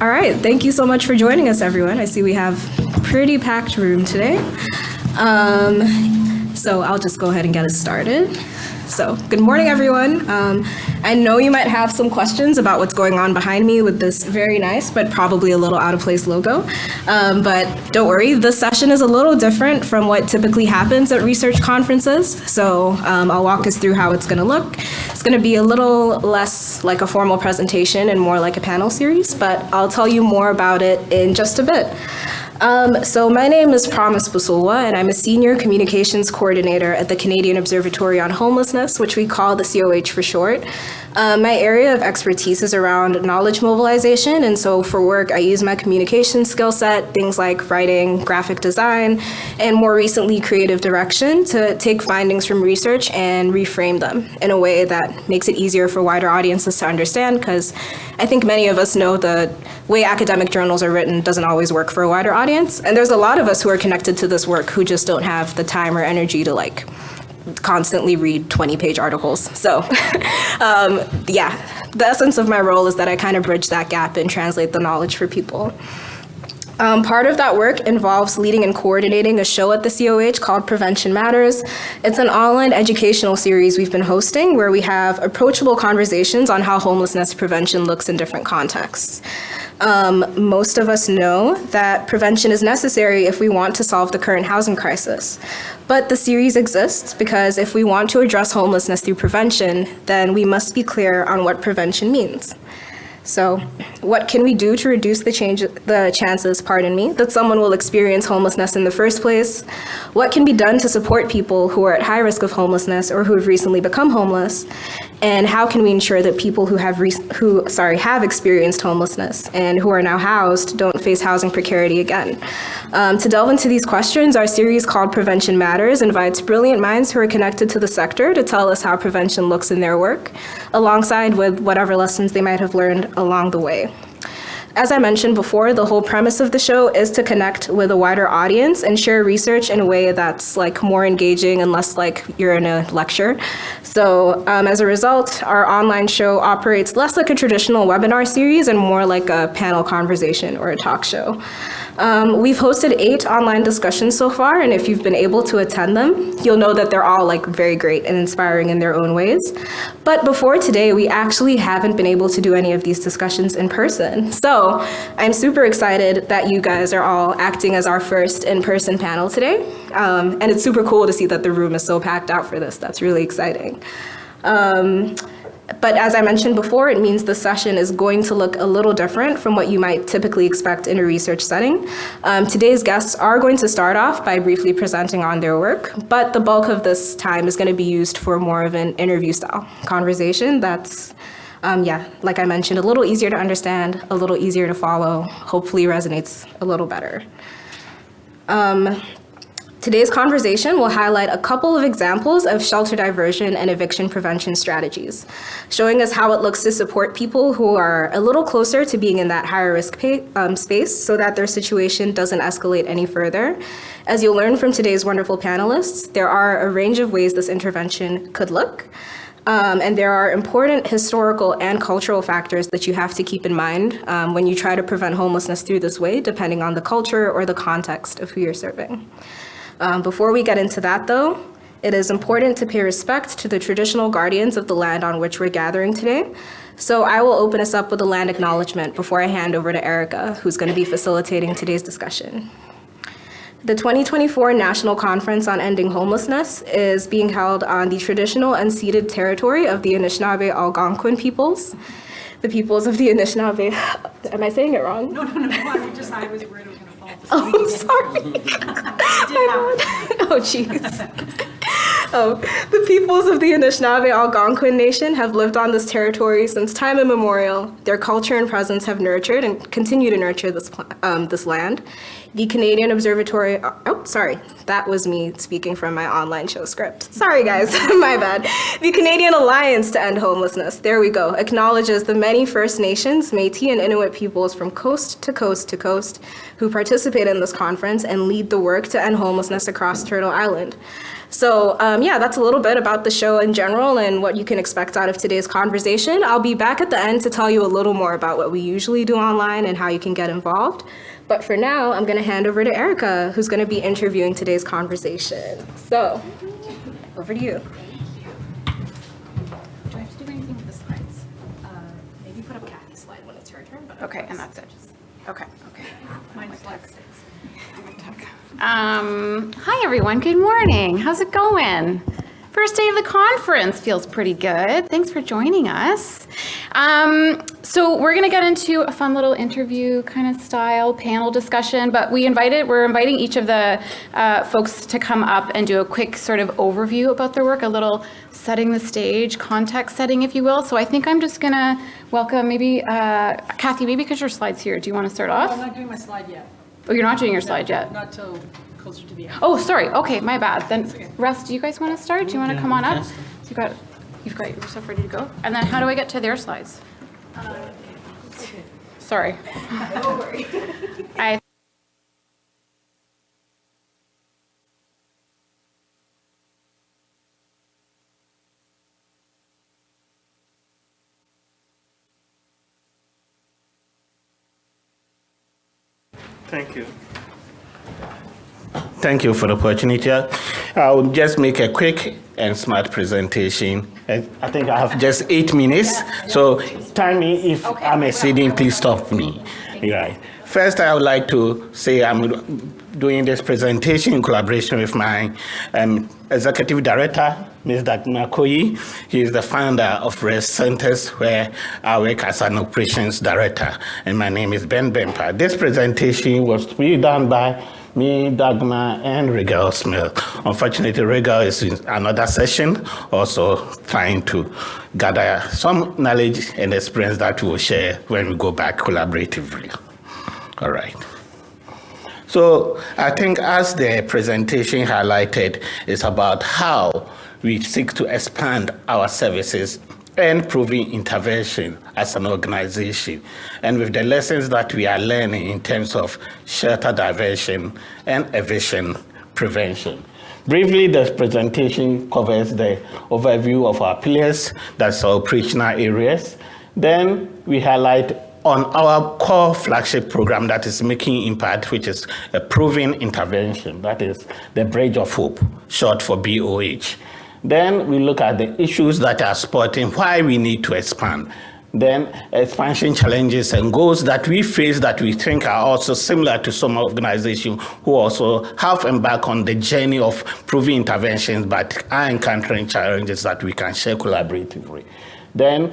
All right, thank you so much for joining us, everyone. I see we have a pretty packed room today. So I'll just go ahead and get us started. So good morning, everyone. I know you might have some questions about what's going on behind me with this very nice, but probably a little out of place logo. But don't worry, this session is a little different from what typically happens at research conferences. So I'll walk us through how it's gonna look. It's gonna be a little less like a formal presentation and more like a panel series, but I'll tell you more about it in just a bit. So my name is Promise Busulwa, and I'm a Senior Communications Coordinator at the Canadian Observatory on Homelessness, which we call the COH for short. My area of expertise is around knowledge mobilization, and so for work I use my communication skill set, things like writing, graphic design, and more recently creative direction to take findings from research and reframe them in a way that makes it easier for wider audiences to understand, because I think many of us know the way academic journals are written doesn't always work for a wider audience, and there's a lot of us who are connected to this work who just don't have the time or energy to constantly read 20-page articles. So yeah, the essence of my role is that I kind of bridge that gap and translate the knowledge for people. Part of that work involves leading and coordinating a show at the COH called Prevention Matters. It's an online educational series we've been hosting where we have approachable conversations on how homelessness prevention looks in different contexts. Most of us know that prevention is necessary if we want to solve the current housing crisis. But the series exists because if we want to address homelessness through prevention, then we must be clear on what prevention means. So what can we do to reduce the chances, that someone will experience homelessness in the first place? What can be done to support people who are at high risk of homelessness or who have recently become homeless? And how can we ensure that people who have experienced homelessness and who are now housed don't face housing precarity again? To delve into these questions, our series called Prevention Matters invites brilliant minds who are connected to the sector to tell us how prevention looks in their work, alongside with whatever lessons they might have learned along the way. As I mentioned before, the whole premise of the show is to connect with a wider audience and share research in a way that's more engaging and less like you're in a lecture. So as a result, our online show operates less like a traditional webinar series and more like a panel conversation or a talk show. We've hosted 8 online discussions so far, and if you've been able to attend them, you'll know that they're all very great and inspiring in their own ways. But before today, we actually haven't been able to do any of these discussions in person. So I'm super excited that you guys are all acting as our first in-person panel today. And it's super cool to see that the room is so packed out for this. That's really exciting. But as I mentioned before, it means the session is going to look a little different from what you might typically expect in a research setting. Today's guests are going to start off by briefly presenting on their work, but the bulk of this time is going to be used for more of an interview-style conversation that's, like I mentioned, a little easier to understand, a little easier to follow, hopefully resonates a little better. Today's conversation will highlight a couple of examples of shelter diversion and eviction prevention strategies, showing us how it looks to support people who are a little closer to being in that higher risk space so that their situation doesn't escalate any further. As you'll learn from today's wonderful panelists, there are a range of ways this intervention could look. And there are important historical and cultural factors that you have to keep in mind when you try to prevent homelessness through this way, depending on the culture or the context of who you're serving. Before we get into that, though, it is important to pay respect to the traditional guardians of the land on which we're gathering today. So I will open us up with a land acknowledgement before I hand over to Erica, who's going to be facilitating today's discussion. The 2024 National Conference on Ending Homelessness is being held on the traditional unceded territory of the Anishinaabe Algonquin peoples. The peoples of the Anishinaabe, am I saying it wrong? No, I was worried it was going to fall. Oh, sorry. Oh, jeez. The peoples of the Anishinaabe Algonquin Nation have lived on this territory since time immemorial. Their culture and presence have nurtured and continue to nurture this land. the Canadian Observatory, that was me speaking from my online show script. Sorry guys, my bad. The Canadian Alliance to End Homelessness, there we go, acknowledges the many First Nations, Métis, and Inuit peoples from coast to coast to coast who participate in this conference and lead the work to end homelessness across Turtle Island. So that's a little bit about the show in general and what you can expect out of today's conversation. I'll be back at the end to tell you a little more about what we usually do online and how you can get involved. But for now, I'm going to hand over to Erica, who's going to be interviewing today's conversation. So, over to you. Do I have to do anything with the slides? Maybe put up Kathy's slide when it's her turn. But Okay, and that's it. Okay. Mine slide six. Hi everyone, good morning. How's it going? First day of the conference feels pretty good. Thanks for joining us. So we're gonna get into a fun little interview kind of style panel discussion, but we're inviting each of the folks to come up and do a quick sort of overview about their work, a little setting the stage, context setting, if you will. So I think I'm just gonna welcome maybe, Kathy, maybe because your slide's here. Do you wanna start off? I'm not doing my slide yet. Oh, you're not doing your slide yet? Not till closer to the end. Oh, sorry. Okay, my bad. Then, okay. Russ, do you guys want to start? Do you want to come on up? So you've got your stuff ready to go. And then, how do I get to their slides? Sorry. Don't worry. Thank you. Thank you for the opportunity. I will just make a quick and smart presentation. I think I have just 8 minutes, so tell me if I'm exceeding, please stop me. Right. First, I would like to say I'm doing this presentation in collaboration with my executive director, Ms. Dagmar Koyi. He is the founder of Rest Centers, where I work as an operations director, and my name is Ben Bempa. This presentation was to be done by me, Dagmar, and Regal Smith. Unfortunately, Regal is in another session, also trying to gather some knowledge and experience that we will share when we go back collaboratively. All right. So I think as the presentation highlighted, it's about how we seek to expand our services and proving intervention as an organization, and with the lessons that we are learning in terms of shelter diversion and eviction prevention. Briefly, the presentation covers the overview of our pillars, that's our operational areas. Then we highlight on our core flagship program that is making impact, which is a proven intervention, that is the Bridge of Hope, short for BOH. Then we look at the issues that are supporting why we need to expand. Then expansion challenges and goals that we face that we think are also similar to some organizations who also have embarked on the journey of proving interventions but are encountering challenges that we can share collaboratively. Then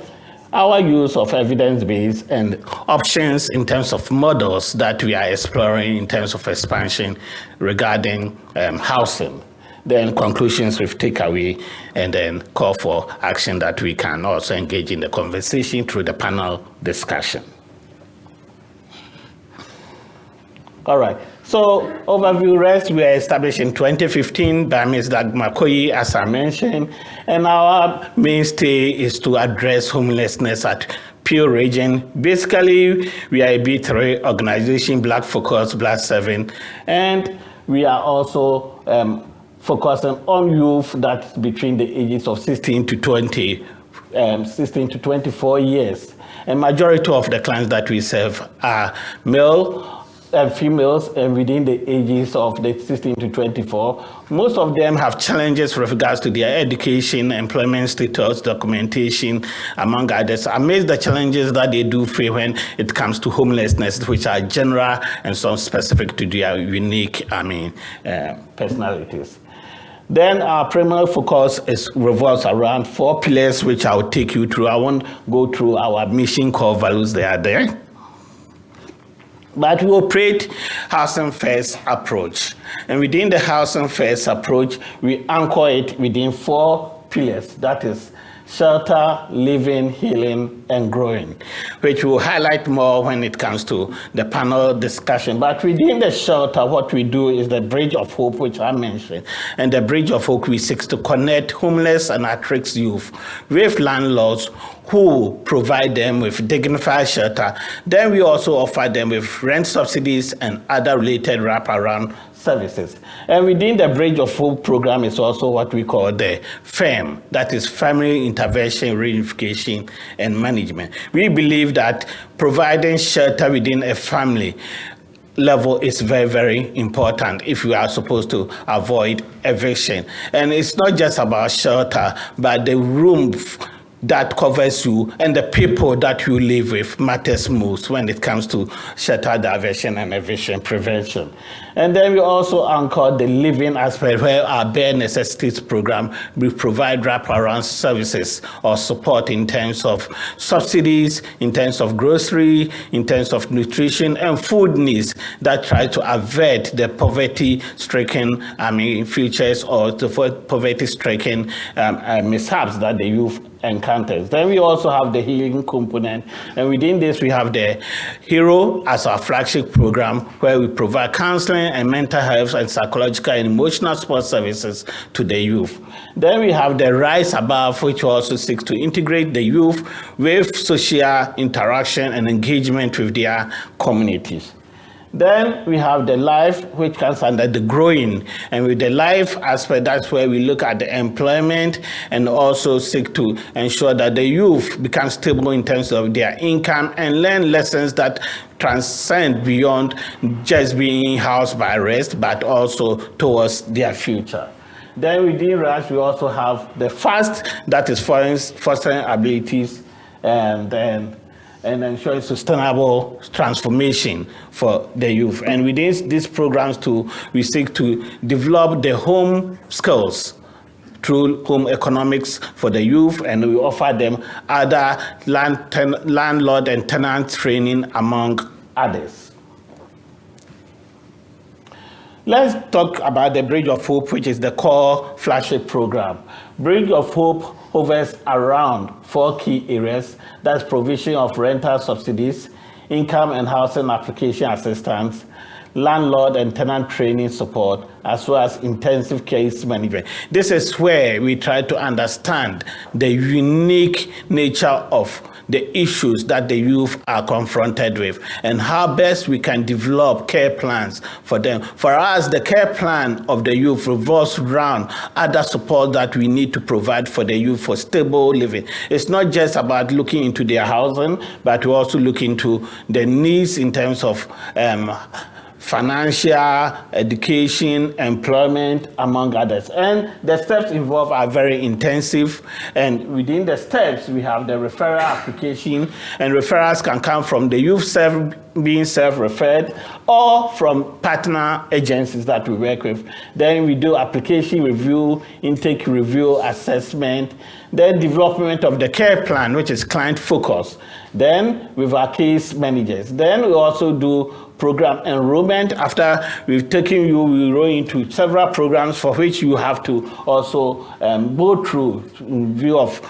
our use of evidence-based and options in terms of models that we are exploring in terms of expansion regarding housing. Then conclusions with takeaway, and then call for action that we can also engage in the conversation through the panel discussion. All right, so overview REST we were established in 2015 by Ms. Dagmar Koyi, as I mentioned, and our mainstay is to address homelessness at Peel region. Basically, we are a B3 organization, Black Focus, Black 7, and we are also focusing on youth that's between the ages of 16 to 24 years. And majority of the clients that we serve are male and females, and within the ages of the 16 to 24. Most of them have challenges with regards to their education, employment status, documentation, among others. Amidst the challenges that they do face when it comes to homelessness, which are general and some specific to their unique, personalities. Then our primary focus revolves around 4 pillars, which I will take you through. I won't go through our mission core values, they are there. But we operate housing first approach. And within the housing first approach, we anchor it within 4 pillars. That is shelter, living, healing, and growing, which we'll highlight more when it comes to the panel discussion. But within the shelter, what we do is the Bridge of Hope, which I mentioned. And the Bridge of Hope, we seek to connect homeless and at-risk youth with landlords who provide them with dignified shelter. Then we also offer them with rent subsidies and other related wraparound services. And within the Bridge of Hope program is also what we call the FAM, that is Family Intervention, Reunification, and Management. We believe that providing shelter within a family level is very, very important if we are supposed to avoid eviction. And it's not just about shelter, but the room that covers you and the people that you live with matters most when it comes to shelter, diversion, and eviction prevention. And then we also anchor the living aspect, where our bare necessities program will provide wraparound services or support in terms of subsidies, in terms of grocery, in terms of nutrition and food needs that try to avert the poverty-stricken futures or the poverty-stricken mishaps that the youth encounters. Then we also have the healing component, and within this we have the HERO as our flagship program, where we provide counseling and mental health and psychological and emotional support services to the youth. Then we have the Rise Above, which also seeks to integrate the youth with social interaction and engagement with their communities. Then we have the life, which comes under the growing. And with the life aspect, that's where we look at the employment and also seek to ensure that the youth become stable in terms of their income and learn lessons that transcend beyond just being housed by rest, but also towards their future. Then within RAS, we also have the FAST, that is fostering abilities and ensuring sustainable transformation for the youth. And within these programs too, we seek to develop the home skills through home economics for the youth, and we offer them other landlord and tenant training, among others. Let's talk about the Bridge of Hope, which is the core flagship program. Bridge of Hope hovers around 4 key areas. That's provision of rental subsidies, income and housing application assistance, landlord and tenant training support, as well as intensive case management. This is where we try to understand the unique nature of the issues that the youth are confronted with and how best we can develop care plans for them. For us, the care plan of the youth revolves around other support that we need to provide for the youth for stable living. It's not just about looking into their housing, but we also look into the needs in terms of financial, education, employment, among others. And the steps involved are very intensive. And within the steps, we have the referral application, and referrals can come from the youth being self-referred or from partner agencies that we work with. Then we do application review, intake review, assessment, then development of the care plan, which is client focused. Then with our case managers. Then we also do program enrollment. After we've taken you, we roll into several programs for which you have to also go through in view of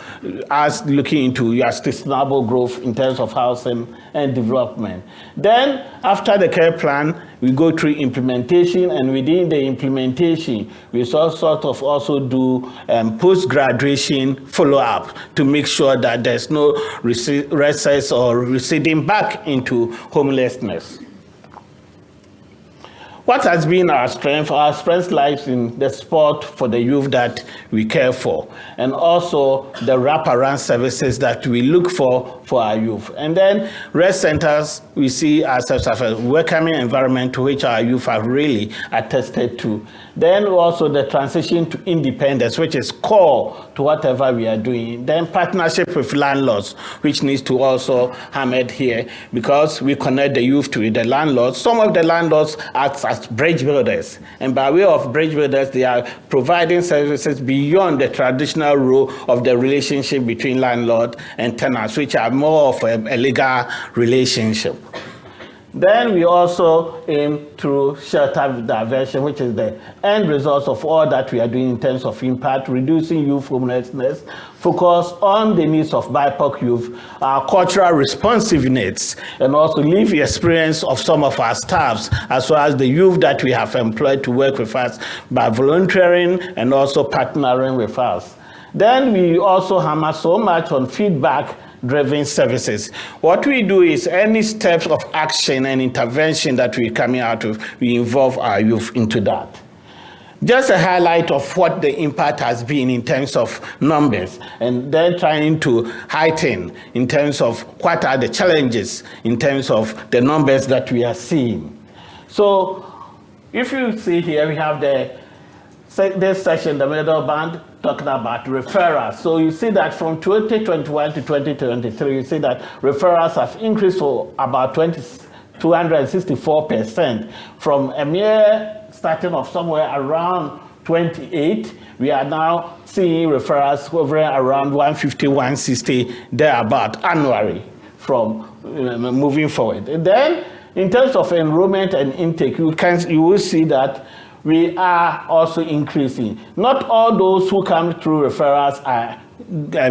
us looking into your sustainable growth in terms of housing and development. Then after the care plan, we go through implementation, and within the implementation, we sort of also do post-graduation follow-up to make sure that there's no recess or receding back into homelessness. What has been our strength? Our strength lies in the support for the youth that we care for, and also the wraparound services that we look for our youth. And then rest centers, we see ourselves as a welcoming environment to which our youth have really attested to. Then also the transition to independence, which is core to whatever we are doing. Then partnership with landlords, which needs to also hammered here, because we connect the youth to the landlords. Some of the landlords act as bridge builders, and by way of bridge builders, they are providing services beyond the traditional role of the relationship between landlord and tenants, which are more of a legal relationship. Then we also aim through shelter diversion, which is the end result of all that we are doing in terms of impact, reducing youth homelessness, focus on the needs of BIPOC youth, our cultural responsiveness, and also live experience of some of our staffs, as well as the youth that we have employed to work with us by volunteering and also partnering with us. Then we also hammer so much on feedback-driven services. What we do is any steps of action and intervention that we're coming out of, we involve our youth into that. Just a highlight of what the impact has been in terms of numbers, and then trying to heighten in terms of what are the challenges in terms of the numbers that we are seeing. So if you see here, we have this section, the middle band, talking about referrals. So you see that from 2021 to 2023, you see that referrals have increased for about 264%. From a mere starting of somewhere around 28, we are now seeing referrals hovering around 150, 160, thereabout annually from moving forward. And then in terms of enrollment and intake, you will see that we are also increasing. Not all those who come through referrals are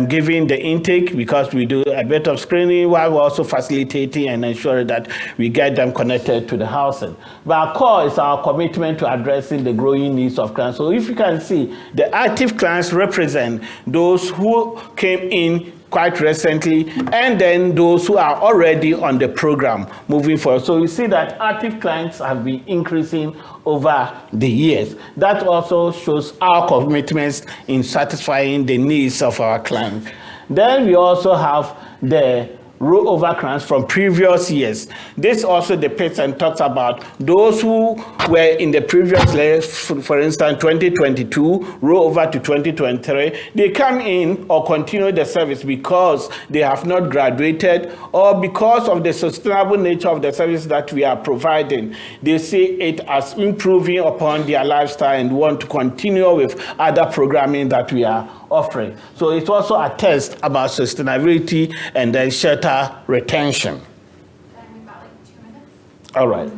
giving the intake, because we do a bit of screening while we're also facilitating and ensuring that we get them connected to the housing. But our core is our commitment to addressing the growing needs of clients. So if you can see, the active clients represent those who came in quite recently, and then those who are already on the program moving forward. So you see that active clients have been increasing over the years. That also shows our commitments in satisfying the needs of our clients. Then we also have the rollover clients from previous years. This also depicts and talks about those who were in the previous year, for instance, 2022, roll over to 2023. They come in or continue the service because they have not graduated, or because of the sustainable nature of the service that we are providing. They see it as improving upon their lifestyle and want to continue with other programming that we are offering. So it's also a test about sustainability and then shelter retention. About like 2 minutes. All right.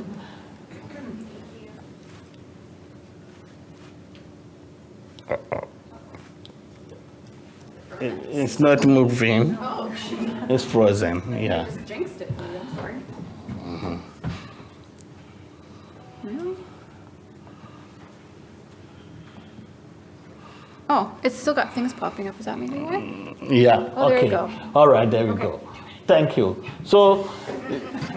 It's not moving. Oh, It's frozen. Yeah. just jinxed it for you. I'm sorry. Oh, it's still got things popping up. Is that maybe why? Yeah. Oh, there you go. All right, there we go. Thank you. So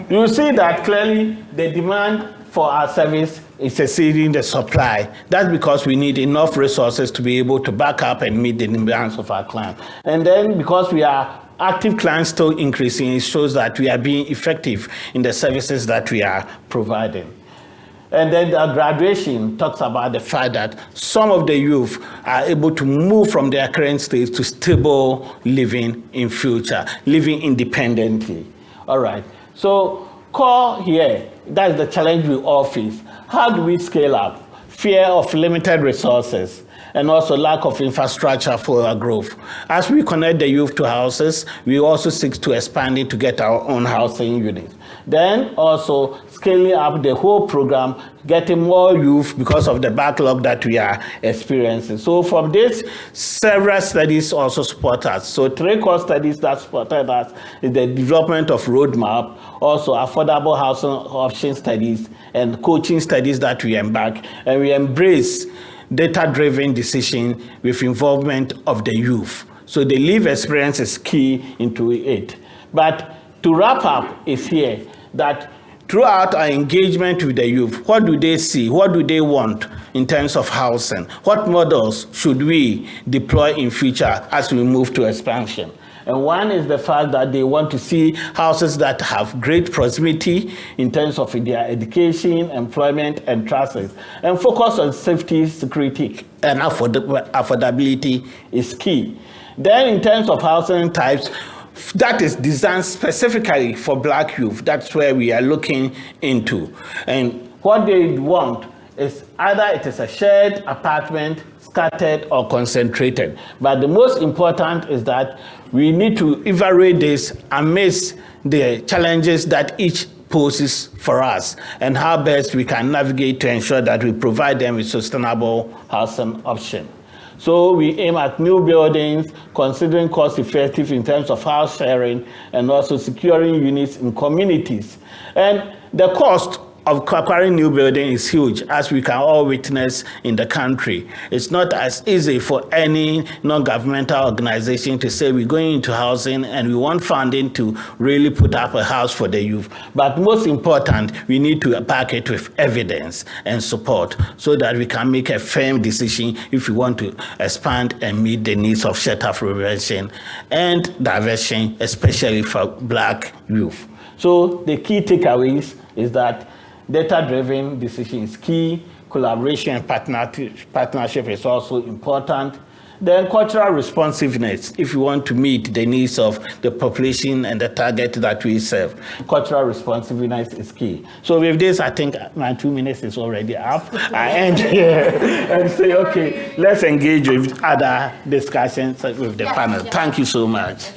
you see that clearly the demand for our service is exceeding the supply. That's because we need enough resources to be able to back up and meet the demands of our clients. And then because we are active clients still increasing, it shows that we are being effective in the services that we are providing. And then the graduation talks about the fact that some of the youth are able to move from their current state to stable living in future, living independently. All right. So core here, that's the challenge we all face. How do we scale up? Fear of limited resources, and also lack of infrastructure for our growth. As we connect the youth to houses, we also seek to expand it to get our own housing units. Then also scaling up the whole program, getting more youth because of the backlog that we are experiencing. So from this, several studies also support us. So 3 core studies that supported us is the development of roadmap, also affordable housing option studies, and coaching studies that we embark, and we embrace data-driven decision with involvement of the youth. So the live experience is key into it. But to wrap up is here that throughout our engagement with the youth, what do they see? What do they want in terms of housing? What models should we deploy in future as we move to expansion? And one is the fact that they want to see houses that have great proximity in terms of their education, employment, and trusses. And focus on safety, security, and affordability is key. Then in terms of housing types, that is designed specifically for Black youth. That's where we are looking into. And what they want is either it is a shared apartment, scattered or concentrated. But the most important is that we need to evaluate this amidst the challenges that each poses for us and how best we can navigate to ensure that we provide them with sustainable housing option. So we aim at new buildings, considering cost effective in terms of house sharing and also securing units in communities. And the cost of acquiring new building is huge, as we can all witness in the country. It's not as easy for any non-governmental organization to say we're going into housing and we want funding to really put up a house for the youth. But most important, we need to back it with evidence and support so that we can make a firm decision if we want to expand and meet the needs of shelter prevention and diversion, especially for Black youth. So the key takeaways is that data-driven decision is key. Collaboration and partnership is also important. Then cultural responsiveness, if you want to meet the needs of the population and the target that we serve. Cultural responsiveness is key. So with this, I think my 2 minutes is already up. I end here and say, okay, let's engage with other discussions with the panel. Thank you so much.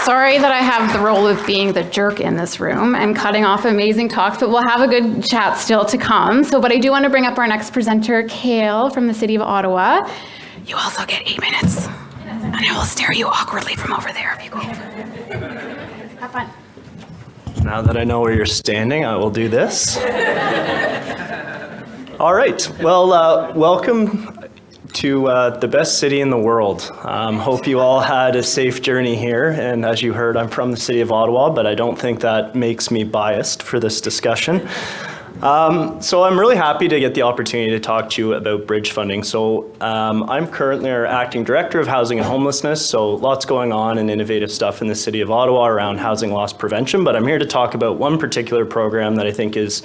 Sorry that I have the role of being the jerk in this room and cutting off amazing talks, but we'll have a good chat still to come. But I do want to bring up our next presenter, Kale from the City of Ottawa. You also get 8 minutes, and I will stare at you awkwardly from over there if you go over. Have fun. Now that I know where you're standing, I will do this. All right, well, welcome to the best city in the world. Hope you all had a safe journey here. And as you heard, I'm from the City of Ottawa, but I don't think that makes me biased for this discussion. So I'm really happy to get the opportunity to talk to you about bridge funding. So I'm currently our acting director of housing and homelessness. So lots going on and innovative stuff in the City of Ottawa around housing loss prevention. But I'm here to talk about one particular program that I think is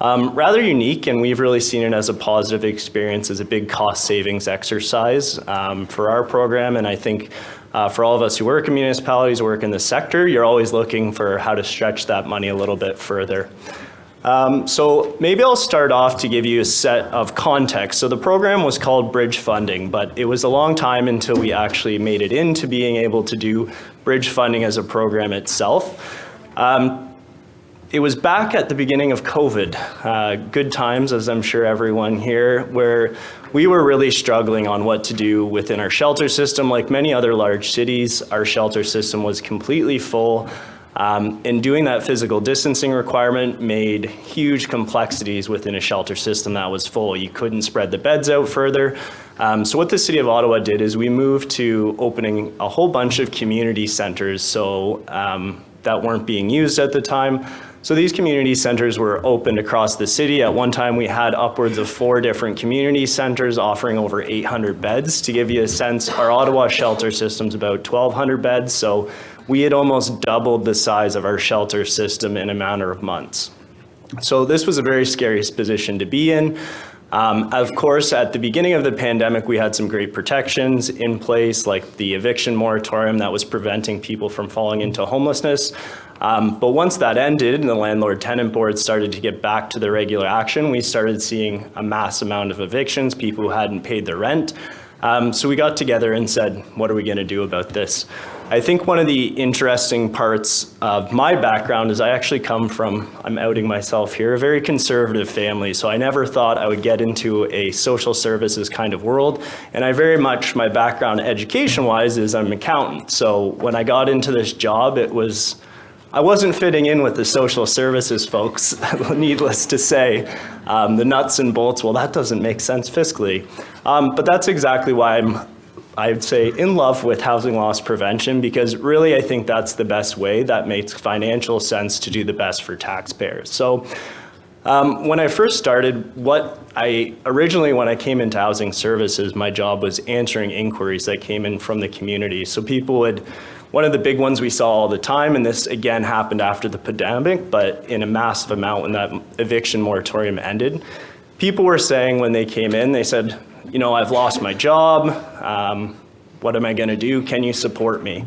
rather unique, and we've really seen it as a positive experience, as a big cost savings exercise for our program. And I think for all of us who work in municipalities, work in the sector, you're always looking for how to stretch that money a little bit further. So maybe I'll start off to give you a set of context. So the program was called Bridge Funding, but it was a long time until we actually made it into being able to do bridge funding as a program itself. It was back at the beginning of COVID, good times, as I'm sure everyone here, where we were really struggling on what to do within our shelter system. Like many other large cities, our shelter system was completely full. And doing that physical distancing requirement made huge complexities within a shelter system that was full. You couldn't spread the beds out further. So what the City of Ottawa did is we moved to opening a whole bunch of community centers that weren't being used at the time. So these community centers were opened across the city. At one time, we had upwards of 4 different community centers offering over 800 beds. To give you a sense, our Ottawa shelter system's about 1,200 beds, so we had almost doubled the size of our shelter system in a matter of months. So this was a very scary position to be in. Of course, at the beginning of the pandemic, we had some great protections in place, like the eviction moratorium that was preventing people from falling into homelessness. But once that ended and the landlord-tenant board started to get back to their regular action, we started seeing a mass amount of evictions, people who hadn't paid their rent. So we got together and said, what are we going to do about this? I think one of the interesting parts of my background is I actually come from, I'm outing myself here, a very conservative family. So I never thought I would get into a social services kind of world. And I very much, my background education-wise is I'm an accountant. So when I got into this job, I wasn't fitting in with the social services folks, needless to say. The nuts and bolts, well, that doesn't make sense fiscally. But that's exactly why I'd say in love with housing loss prevention, because really I think that's the best way that makes financial sense to do the best for taxpayers. So when I first started, when I came into housing services, my job was answering inquiries that came in from the community. So one of the big ones we saw all the time, and this again happened after the pandemic, but in a massive amount when that eviction moratorium ended, people were saying when they came in, they said, I've lost my job. What am I going to do? Can you support me?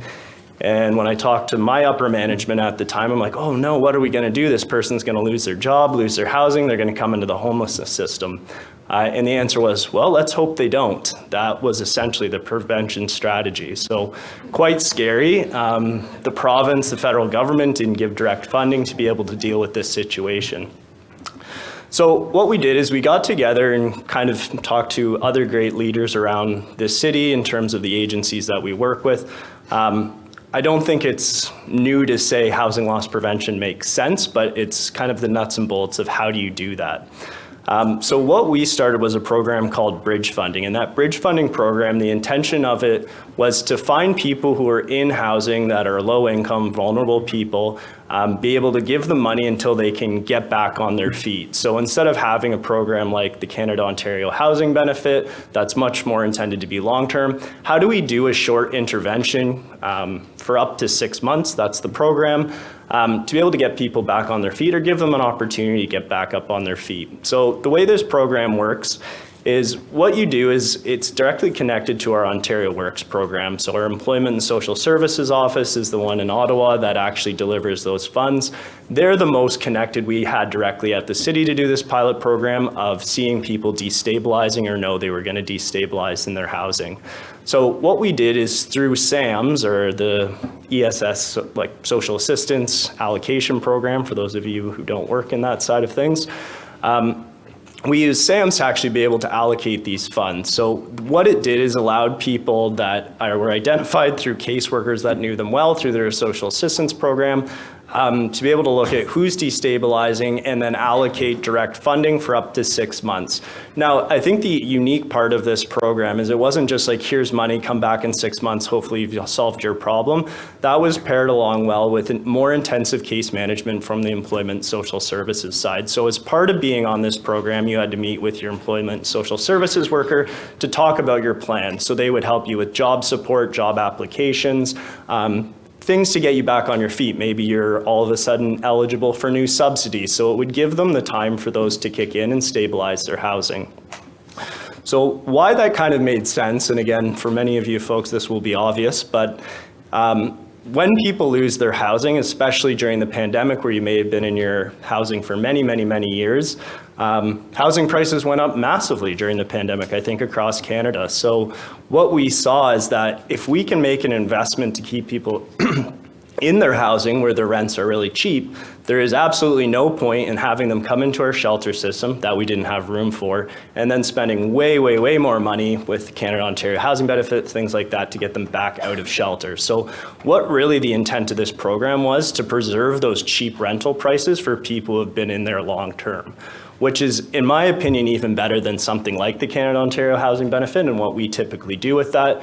And when I talked to my upper management at the time, I'm like, oh no, what are we going to do? This person's going to lose their job, lose their housing, they're going to come into the homelessness system. And the answer was, well, let's hope they don't. That was essentially the prevention strategy. So quite scary. The province, the federal government didn't give direct funding to be able to deal with this situation. So what we did is we got together and kind of talked to other great leaders around this city in terms of the agencies that we work with. I don't think it's new to say housing loss prevention makes sense, but it's kind of the nuts and bolts of how do you do that. So what we started was a program called Bridge Funding, and that Bridge Funding program, the intention of it was to find people who are in housing that are low income, vulnerable people, be able to give them money until they can get back on their feet. So instead of having a program like the Canada Ontario Housing Benefit, that's much more intended to be long-term, how do we do a short intervention for up to 6 months? That's the program. To be able to get people back on their feet or give them an opportunity to get back up on their feet. So the way this program works is what you do is it's directly connected to our Ontario Works program. So our Employment and Social Services office is the one in Ottawa that actually delivers those funds. They're the most connected. We had directly at the city to do this pilot program of seeing people destabilizing or know they were going to destabilize in their housing. So what we did is through SAMS, or the ESS, like Social Assistance Allocation Program, for those of you who don't work in that side of things, we used SAMS to actually be able to allocate these funds. So what it did is allowed people that were identified through caseworkers that knew them well through their social assistance program to be able to look at who's destabilizing and then allocate direct funding for up to 6 months. Now, I think the unique part of this program is it wasn't just like, here's money, come back in 6 months, hopefully you've solved your problem. That was paired along well with more intensive case management from the employment social services side. So as part of being on this program, you had to meet with your employment social services worker to talk about your plan. So they would help you with job support, job applications, things to get you back on your feet. Maybe you're all of a sudden eligible for new subsidies. So it would give them the time for those to kick in and stabilize their housing. So why that kind of made sense, and again, for many of you folks, this will be obvious, but when people lose their housing, especially during the pandemic where you may have been in your housing for many, many, many years, housing prices went up massively during the pandemic, I think, across Canada. So what we saw is that if we can make an investment to keep people in their housing where their rents are really cheap, there is absolutely no point in having them come into our shelter system that we didn't have room for, and then spending way, way, way more money with Canada Ontario Housing Benefit, things like that, to get them back out of shelter. So what really the intent of this program was to preserve those cheap rental prices for people who have been in there long term, which is, in my opinion, even better than something like the Canada Ontario Housing Benefit and what we typically do with that,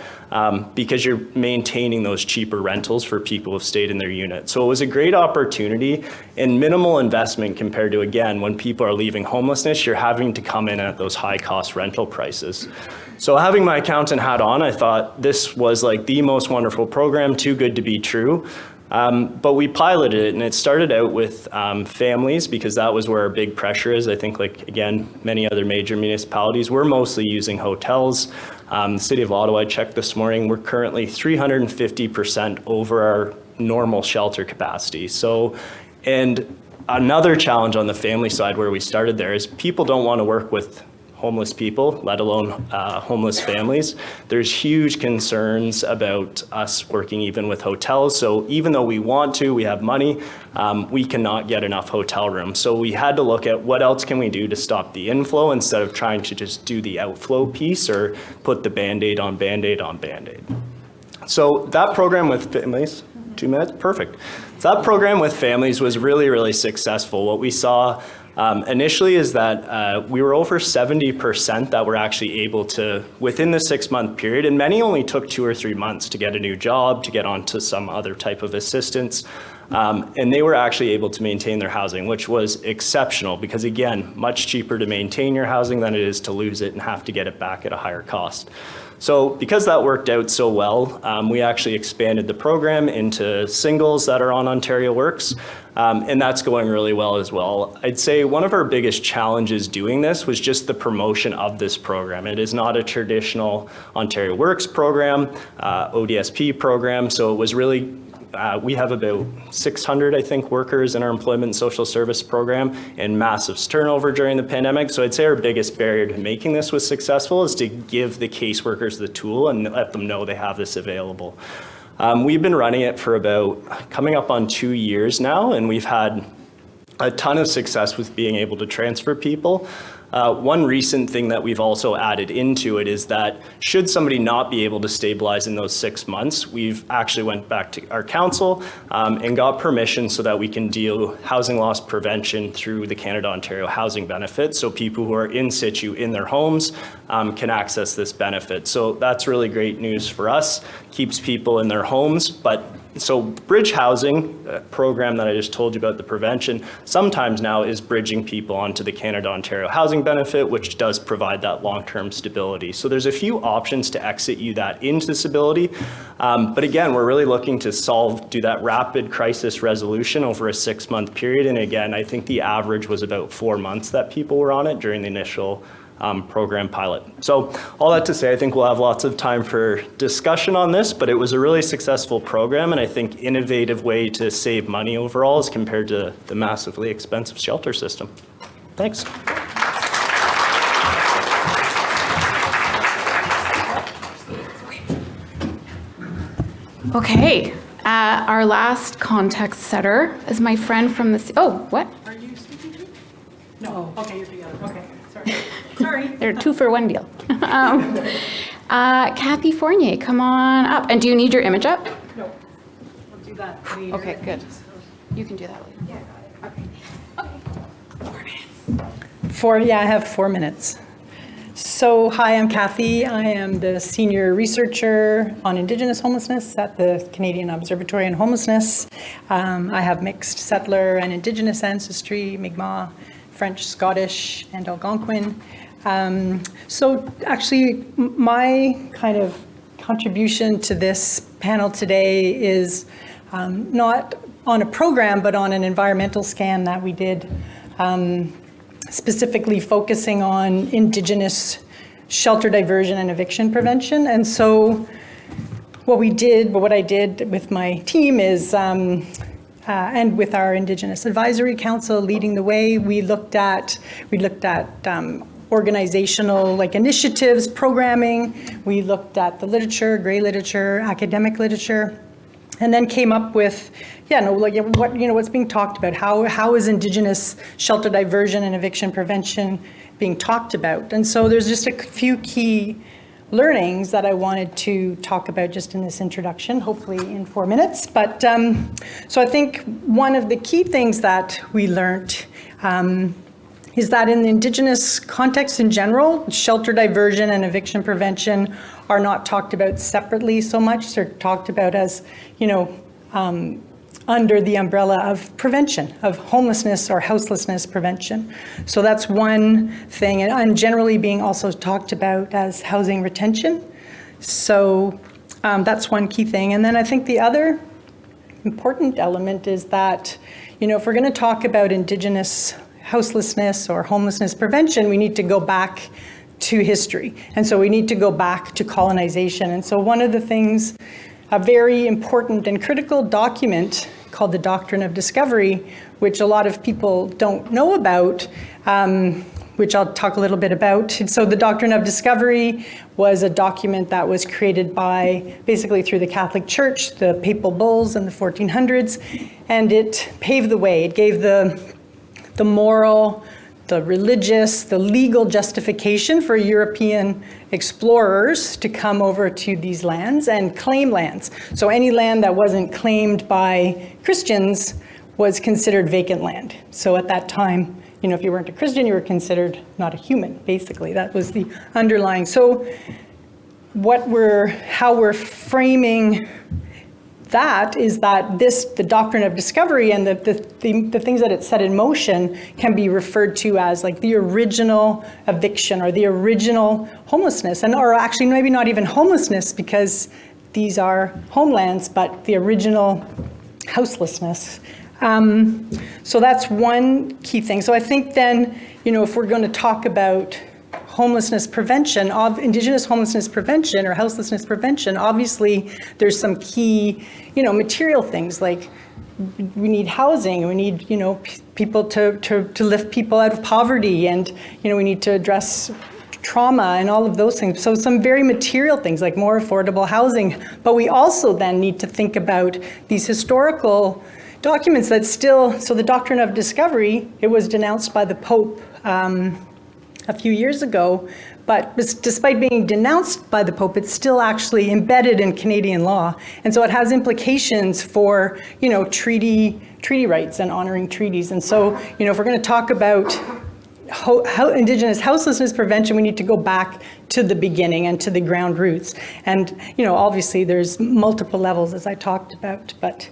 because you're maintaining those cheaper rentals for people who have stayed in their unit. So it was a great opportunity and minimal investment compared to, again, when people are leaving homelessness, you're having to come in at those high cost rental prices. So having my accountant hat on, I thought this was like the most wonderful program, too good to be true. But we piloted it, and it started out with families, because that was where our big pressure is. I think, like, again, many other major municipalities, we're mostly using hotels. The City of Ottawa, I checked this morning, we're currently 350% over our normal shelter capacity. So, and another challenge on the family side where we started there is people don't want to work with homeless people, let alone homeless families. There's huge concerns about us working even with hotels. So even though we want to, we have money, we cannot get enough hotel rooms. So we had to look at what else can we do to stop the inflow instead of trying to just do the outflow piece or put the Band-Aid on Band-Aid on Band-Aid. So that program with families, 2 minutes, perfect. So that program with families was really, really successful. What we saw initially is that we were over 70% that were actually able to, within the 6-month period, and many only took 2 or 3 months to get a new job, to get onto some other type of assistance, and they were actually able to maintain their housing, which was exceptional because, again, much cheaper to maintain your housing than it is to lose it and have to get it back at a higher cost. So because that worked out so well, we actually expanded the program into singles that are on Ontario Works, and that's going really well as well. I'd say one of our biggest challenges doing this was just the promotion of this program. It is not a traditional Ontario Works program, ODSP program, so it was really We have about 600, I think, workers in our employment and social service program, and massive turnover during the pandemic. So I'd say our biggest barrier to making this was successful is to give the caseworkers the tool and let them know they have this available. We've been running it for about coming up on 2 years now, and we've had a ton of success with being able to transfer people. One recent thing that we've also added into it is that should somebody not be able to stabilize in those 6 months, we've actually went back to our council and got permission so that we can deal housing loss prevention through the Canada Ontario housing benefit. So people who are in situ in their homes can access this benefit. So that's really great news for us, keeps people in their homes. But so bridge housing program that I just told you about, the prevention, sometimes now is bridging people onto the Canada Ontario housing benefit, which does provide that long-term stability. So there's a few options to exit you that into stability. But again, we're really looking to do that rapid crisis resolution over a 6-month period. And again, I think the average was about 4 months that people were on it during the initial program pilot. So all that to say, I think we'll have lots of time for discussion on this, but it was a really successful program, and I think innovative way to save money overall as compared to the massively expensive shelter system. Thanks. Okay, our last context setter is my friend from the, oh, what? Are you speaking to me? No. Okay, you're together. Okay, sorry. Sorry. They're 2-for-1 deal. Kathy Fournier, come on up. And do you need your image up? No. We'll do that later. Okay, good. You can do that later. Yeah, got it. Okay. 4 minutes. I have 4 minutes. So, hi, I'm Kathy. I am the senior researcher on Indigenous homelessness at the Canadian Observatory on Homelessness. I have mixed settler and Indigenous ancestry, Mi'kmaq, French, Scottish, and Algonquin. So actually, my kind of contribution to this panel today is not on a program, but on an environmental scan that we did, specifically focusing on Indigenous shelter diversion and eviction prevention. And so what I did with my team is, and with our Indigenous Advisory Council leading the way, we looked at organizational initiatives, programming. We looked at the literature, gray literature, academic literature, and then came up with, what's being talked about. How is Indigenous shelter diversion and eviction prevention being talked about? And so there's just a few key learnings that I wanted to talk about just in this introduction, hopefully in 4 minutes. But so I think one of the key things that we learned is that in the Indigenous context in general, shelter diversion and eviction prevention are not talked about separately so much. They're talked about as, under the umbrella of prevention, of homelessness or houselessness prevention. So that's one thing, and generally being also talked about as housing retention. So that's one key thing. And then I think the other important element is that, if we're going to talk about Indigenous houselessness or homelessness prevention, we need to go back to history. And so we need to go back to colonization. And so one of the things, a very important and critical document called the Doctrine of Discovery, which a lot of people don't know about, which I'll talk a little bit about. So the Doctrine of Discovery was a document that was created basically through the Catholic Church, the papal bulls in the 1400s, and it paved the way. It gave the moral, the religious, the legal justification for European explorers to come over to these lands and claim lands. So any land that wasn't claimed by Christians was considered vacant land. So at that time, if you weren't a Christian, you were considered not a human, basically. That was the underlying. So how we're framing that is that the Doctrine of Discovery and the things that it set in motion can be referred to as the original eviction or the original homelessness, or actually maybe not even homelessness because these are homelands, but the original houselessness. So that's one key thing. So I think then, if we're going to talk about homelessness prevention, of Indigenous homelessness prevention or houselessness prevention, obviously there's some key, material things like we need housing, we need, people to lift people out of poverty, and, we need to address trauma and all of those things. So some very material things like more affordable housing. But we also then need to think about these historical documents that still, so the doctrine of discovery, it was denounced by the Pope a few years ago, but despite being denounced by the Pope, it's still actually embedded in Canadian law. And so it has implications for, treaty rights and honoring treaties. And so, if we're going to talk about how Indigenous houselessness prevention, we need to go back to the beginning and to the ground roots. And, obviously there's multiple levels as I talked about, but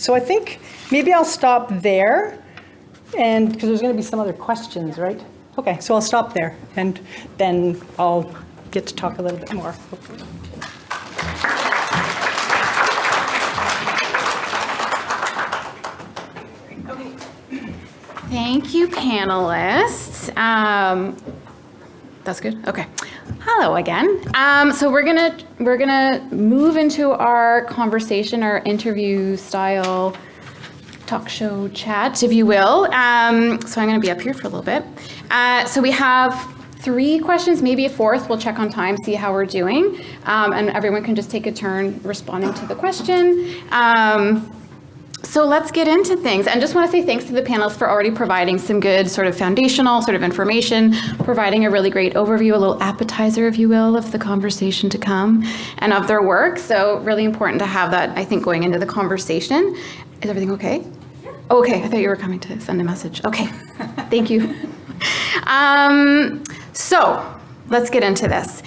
so I think maybe I'll stop there, and because there's going to be some other questions, right? Okay, so I'll stop there, and then I'll get to talk a little bit more, hopefully. Thank you, panelists. That's good. Okay. Hello again. So we're gonna move into our conversation, our interview style talk show chat, if you will. So I'm gonna be up here for a little bit. So we have 3 questions, maybe a 4th. We'll check on time, see how we're doing, and everyone can just take a turn responding to the question. So let's get into things. And just want to say thanks to the panelists for already providing some good sort of foundational sort of information, providing a really great overview, a little appetizer, if you will, of the conversation to come and of their work. So really important to have that, I think, going into the conversation. Is everything okay? Yeah. Okay, I thought you were coming to send a message. Okay, thank you. So let's get into this.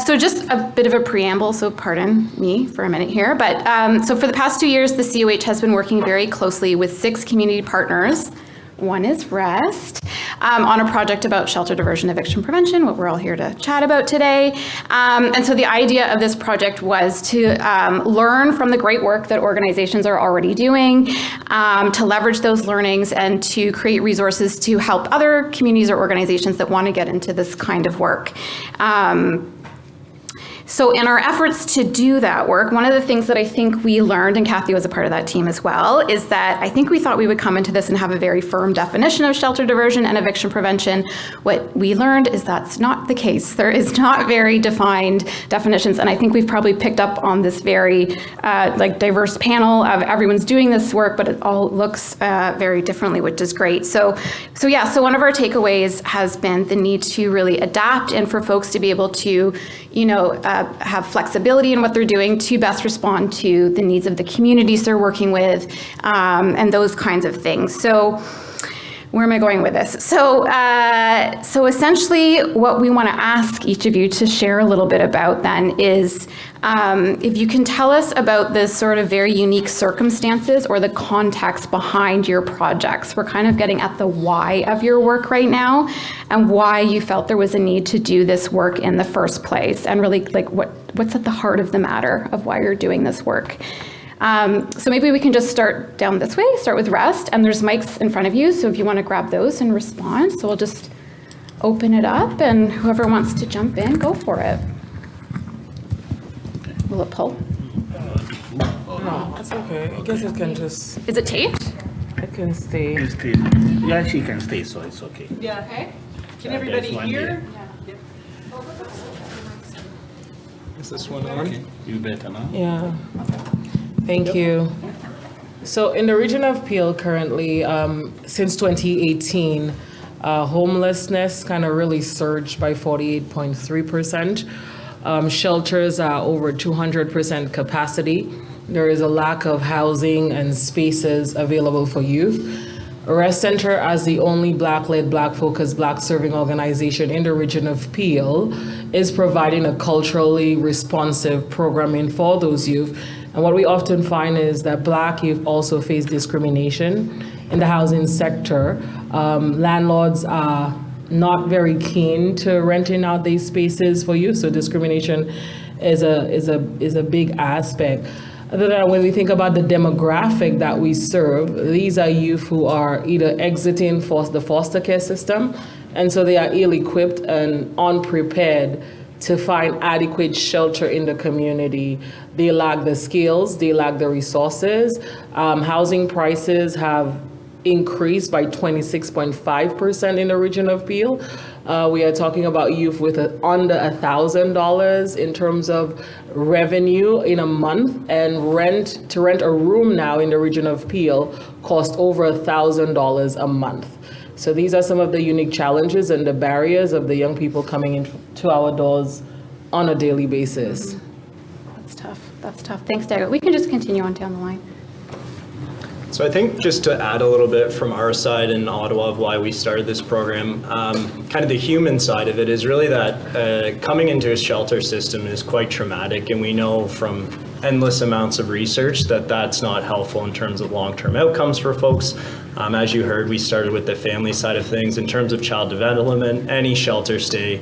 So just a bit of a preamble, so pardon me for a minute here, but so for the past 2 years, the COH has been working very closely with 6 community partners. One is REST, on a project about shelter diversion eviction prevention, what we're all here to chat about today. And so the idea of this project was to learn from the great work that organizations are already doing, to leverage those learnings and to create resources to help other communities or organizations that want to get into this kind of work. So in our efforts to do that work, one of the things that I think we learned, and Kathy was a part of that team as well, is that I think we thought we would come into this and have a very firm definition of shelter diversion and eviction prevention. What we learned is that's not the case. There is not very defined definitions, and I think we've probably picked up on this very diverse panel of everyone's doing this work, but it all looks very differently, which is great. So one of our takeaways has been the need to really adapt and for folks to be able to, have flexibility in what they're doing to best respond to the needs of the communities they're working with, and those kinds of things. So where am I going with this? So essentially what we want to ask each of you to share a little bit about then is if you can tell us about the sort of very unique circumstances or the context behind your projects. We're kind of getting at the why of your work right now and why you felt there was a need to do this work in the first place, and really like what's at the heart of the matter of why you're doing this work. So maybe we can just start down this way, start with REST, and there's mics in front of you, so if you want to grab those and respond. So we'll just open it up, and whoever wants to jump in, go for it. Will it pull? No, that's okay. I guess it can just, Is it taped? it can stay. Yeah, she can stay, so it's okay. Yeah. Okay. Can everybody There's one hear? Is this one on? You better now. Yeah. Thank you. So in the region of Peel currently, since 2018, homelessness kind of really surged by 48.3%. Shelters are over 200% capacity. There is a lack of housing and spaces available for youth. Rest Center, as the only Black-led, Black-focused, Black-serving organization in the region of Peel, is providing a culturally responsive programming for those youth. And what we often find is that Black youth also face discrimination in the housing sector. Landlords are not very keen to renting out these spaces for youth, so discrimination is a big aspect. Other than that, when we think about the demographic that we serve, these are youth who are either exiting the foster care system And so they are ill-equipped and unprepared to find adequate shelter in the community. They lack the skills, they lack the resources. Housing prices have increased by 26.5% in the region of Peel. We are talking about youth with under $1,000 in terms of revenue in a month, and to rent a room now in the region of Peel costs over $1,000 a month. So these are some of the unique challenges and the barriers of the young people coming into our doors on a daily basis. That's tough. That's tough. Thanks, Dago. We can just continue on down the line. So I think just to add a little bit from our side in Ottawa of why we started this program, kind of the human side of it is really that coming into a shelter system is quite traumatic, and we know from endless amounts of research that that's not helpful in terms of long-term outcomes for folks. As you heard, we started with the family side of things. In terms of child development, any shelter stay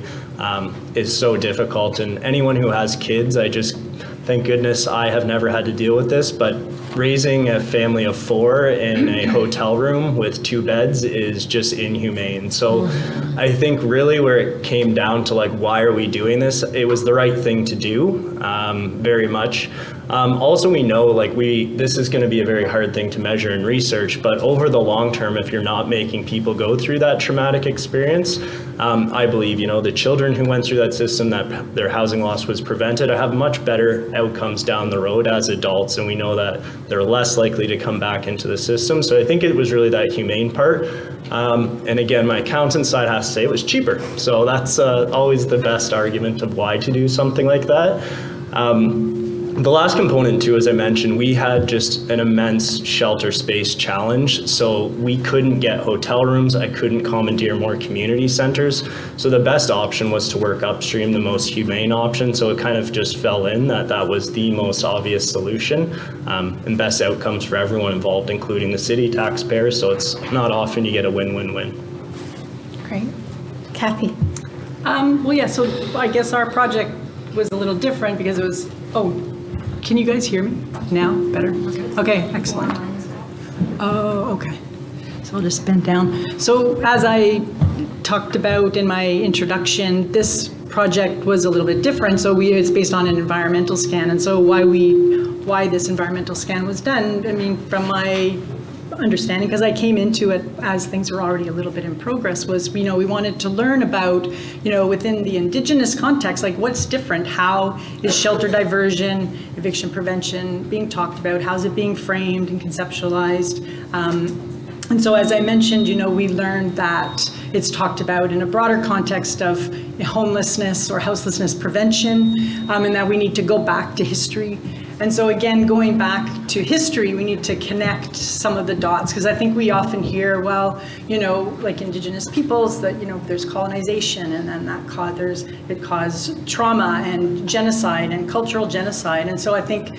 is so difficult, and anyone who has kids, thank goodness I have never had to deal with this, but raising a family of 4 in a hotel room with 2 beds is just inhumane. So I think really where it came down to like, why are we doing this? It was the right thing to do, very much. Also, we know this is going to be a very hard thing to measure in research, but over the long term, if you're not making people go through that traumatic experience, I believe, the children who went through that system, that their housing loss was prevented, have much better outcomes down the road as adults, and we know that they're less likely to come back into the system. So I think it was really that humane part. And again, my accountant side has to say it was cheaper. So that's always the best argument of why to do something like that. The last component too, as I mentioned, we had just an immense shelter space challenge. So we couldn't get hotel rooms. I couldn't commandeer more community centers. So the best option was to work upstream, the most humane option. So it kind of just fell in that was the most obvious solution, and best outcomes for everyone involved, including the city taxpayers. So it's not often you get a win-win-win. Great. Kathy. Well, yeah, so I guess our project was a little different because it was, can you guys hear me now? Better? Okay, excellent. Oh, okay. So I'll just bend down. So as I talked about in my introduction, this project was a little bit different. So it's based on an environmental scan. And so why this environmental scan was done, I mean, from my understanding, because I came into it as things were already a little bit in progress, was, we wanted to learn about, within the Indigenous context, like what's different? How is shelter diversion, eviction prevention being talked about? How's it being framed and conceptualized? And so as I mentioned, we learned that it's talked about in a broader context of homelessness or houselessness prevention, and that we need to go back to history. And so again, going back to history, we need to connect some of the dots, because I think we often hear, well, like Indigenous peoples, that, there's colonization, and then it caused trauma and genocide and cultural genocide. And so I think,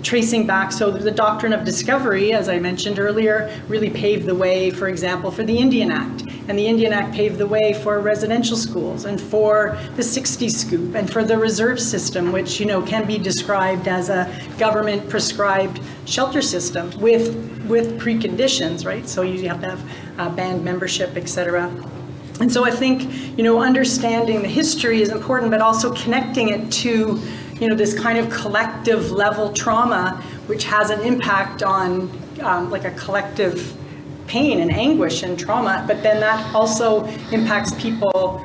tracing back, so the doctrine of discovery, as I mentioned earlier, really paved the way, for example, for the Indian Act. And the Indian Act paved the way for residential schools and for the 60s scoop and for the reserve system, which, can be described as a government prescribed shelter system with preconditions, right? So you have to have band membership, et cetera. And so I think, understanding the history is important, but also connecting it to this kind of collective level trauma, which has an impact on like a collective pain and anguish and trauma, but then that also impacts people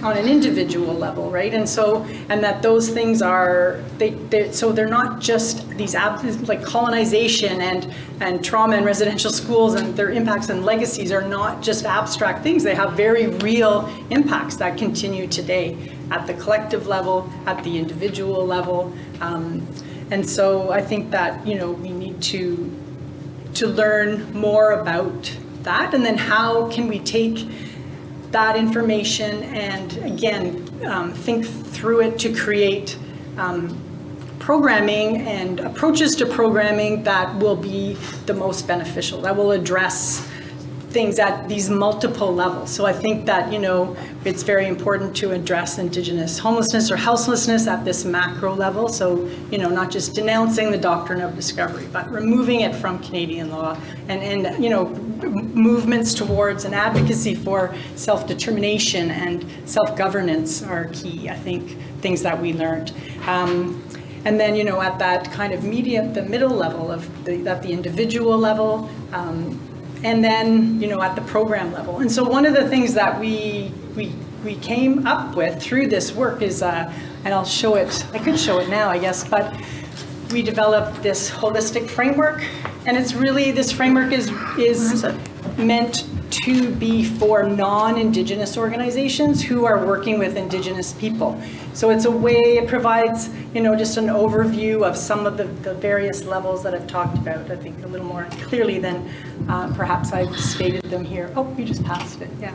on an individual level, right? And that those things are, so they're not just these like colonization and trauma in residential schools, and their impacts and legacies are not just abstract things. They have very real impacts that continue today at the collective level, at the individual level. And so I think that, we need to learn more about that, and then how can we take that information and again think through it to create programming and approaches to programming that will be the most beneficial, that will address things at these multiple levels. So I think that, it's very important to address Indigenous homelessness or houselessness at this macro level. So, not just denouncing the doctrine of discovery, but removing it from Canadian law and movements towards an advocacy for self-determination and self-governance are key, I think, things that we learned. And then, at that kind of the middle level at the individual level, and then, at the program level. And so one of the things that we came up with through this work is, and I'll show it, I could show it now, I guess, but we developed this holistic framework. And it's really, this framework is meant to be for non-Indigenous organizations who are working with Indigenous people. So it's a way, it provides, just an overview of some of the various levels that I've talked about, I think a little more clearly than perhaps I've stated them here. Oh, you just passed it, yeah.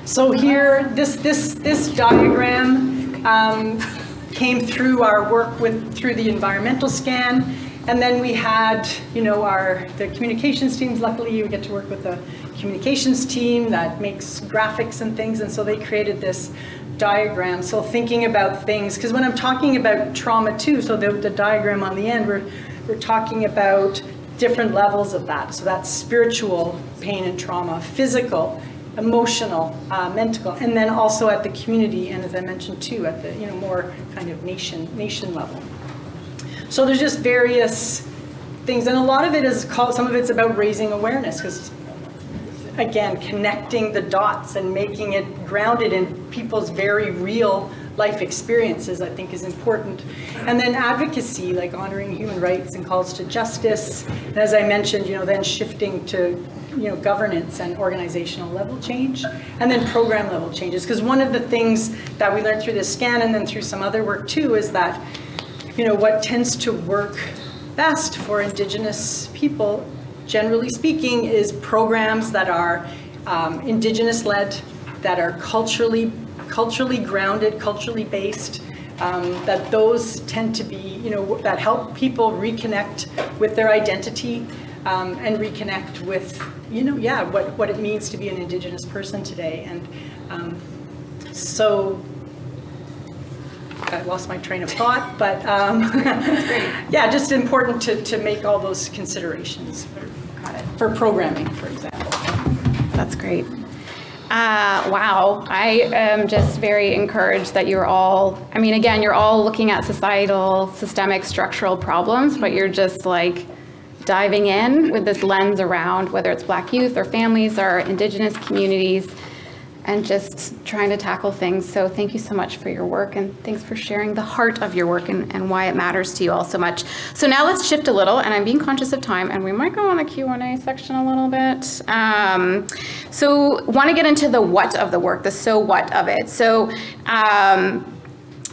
So here, this diagram came through our work through the environmental scan. And then we had, the communications teams. Luckily, you get to work with a communications team that makes graphics and things. And so they created this diagram. So thinking about things, because when I'm talking about trauma too, so the diagram on the end, we're talking about different levels of that. So that's spiritual pain and trauma, physical, emotional, mental, and then also at the community. And as I mentioned too, at the, more kind of nation level. So there's just various things, and a lot of it is some of it's about raising awareness, because again, connecting the dots and making it grounded in people's very real life experiences, I think is important. And then advocacy, like honoring human rights and calls to justice. And as I mentioned, then shifting to governance and organizational level change, and then program level changes. Because one of the things that we learned through this scan and then through some other work too is that what tends to work best for Indigenous people, generally speaking, is programs that are Indigenous-led, that are culturally grounded, culturally based, that those tend to be, that help people reconnect with their identity and reconnect with, what it means to be an Indigenous person today. And so I lost my train of thought, but yeah, just important to make all those considerations for programming, for example. That's great. Wow, I am just very encouraged that you're all, again, you're all looking at societal, systemic, structural problems, but you're just like diving in with this lens around whether it's Black youth or families or Indigenous communities, and just trying to tackle things. So thank you so much for your work, and thanks for sharing the heart of your work and why it matters to you all so much. So now let's shift a little, and I'm being conscious of time, and we might go on the Q&A section a little bit. So want to get into the what of the work, the so what of it. So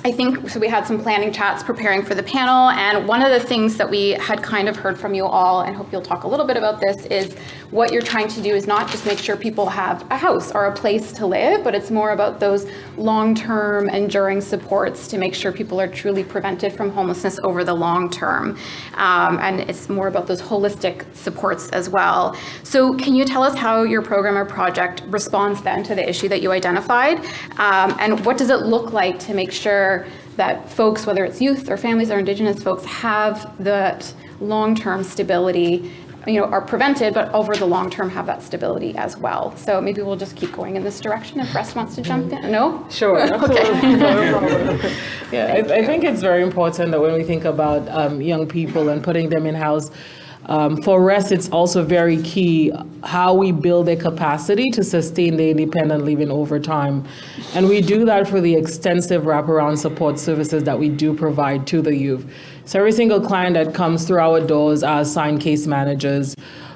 I think, so we had some planning chats preparing for the panel, and one of the things that we had kind of heard from you all, and hope you'll talk a little bit about this, is what you're trying to do is not just make sure people have a house or a place to live, but it's more about those long-term enduring supports to make sure people are truly prevented from homelessness over the long term. And it's more about those holistic supports as well. So can you tell us how your program or project responds then to the issue that you identified? And what does it look like to make sure that folks, whether it's youth or families or Indigenous folks, have that long-term stability, are prevented, but over the long term have that stability as well? So maybe we'll just keep going in this direction if Russ wants to jump in. No? Sure. Okay. No problem. Yeah, I think it's very important that when we think about young people and putting them in house, for us, it's also very key how we build their capacity to sustain their independent living over time. And we do that for the extensive wraparound support services that we do provide to the youth. So every single client that comes through our doors are assigned case managers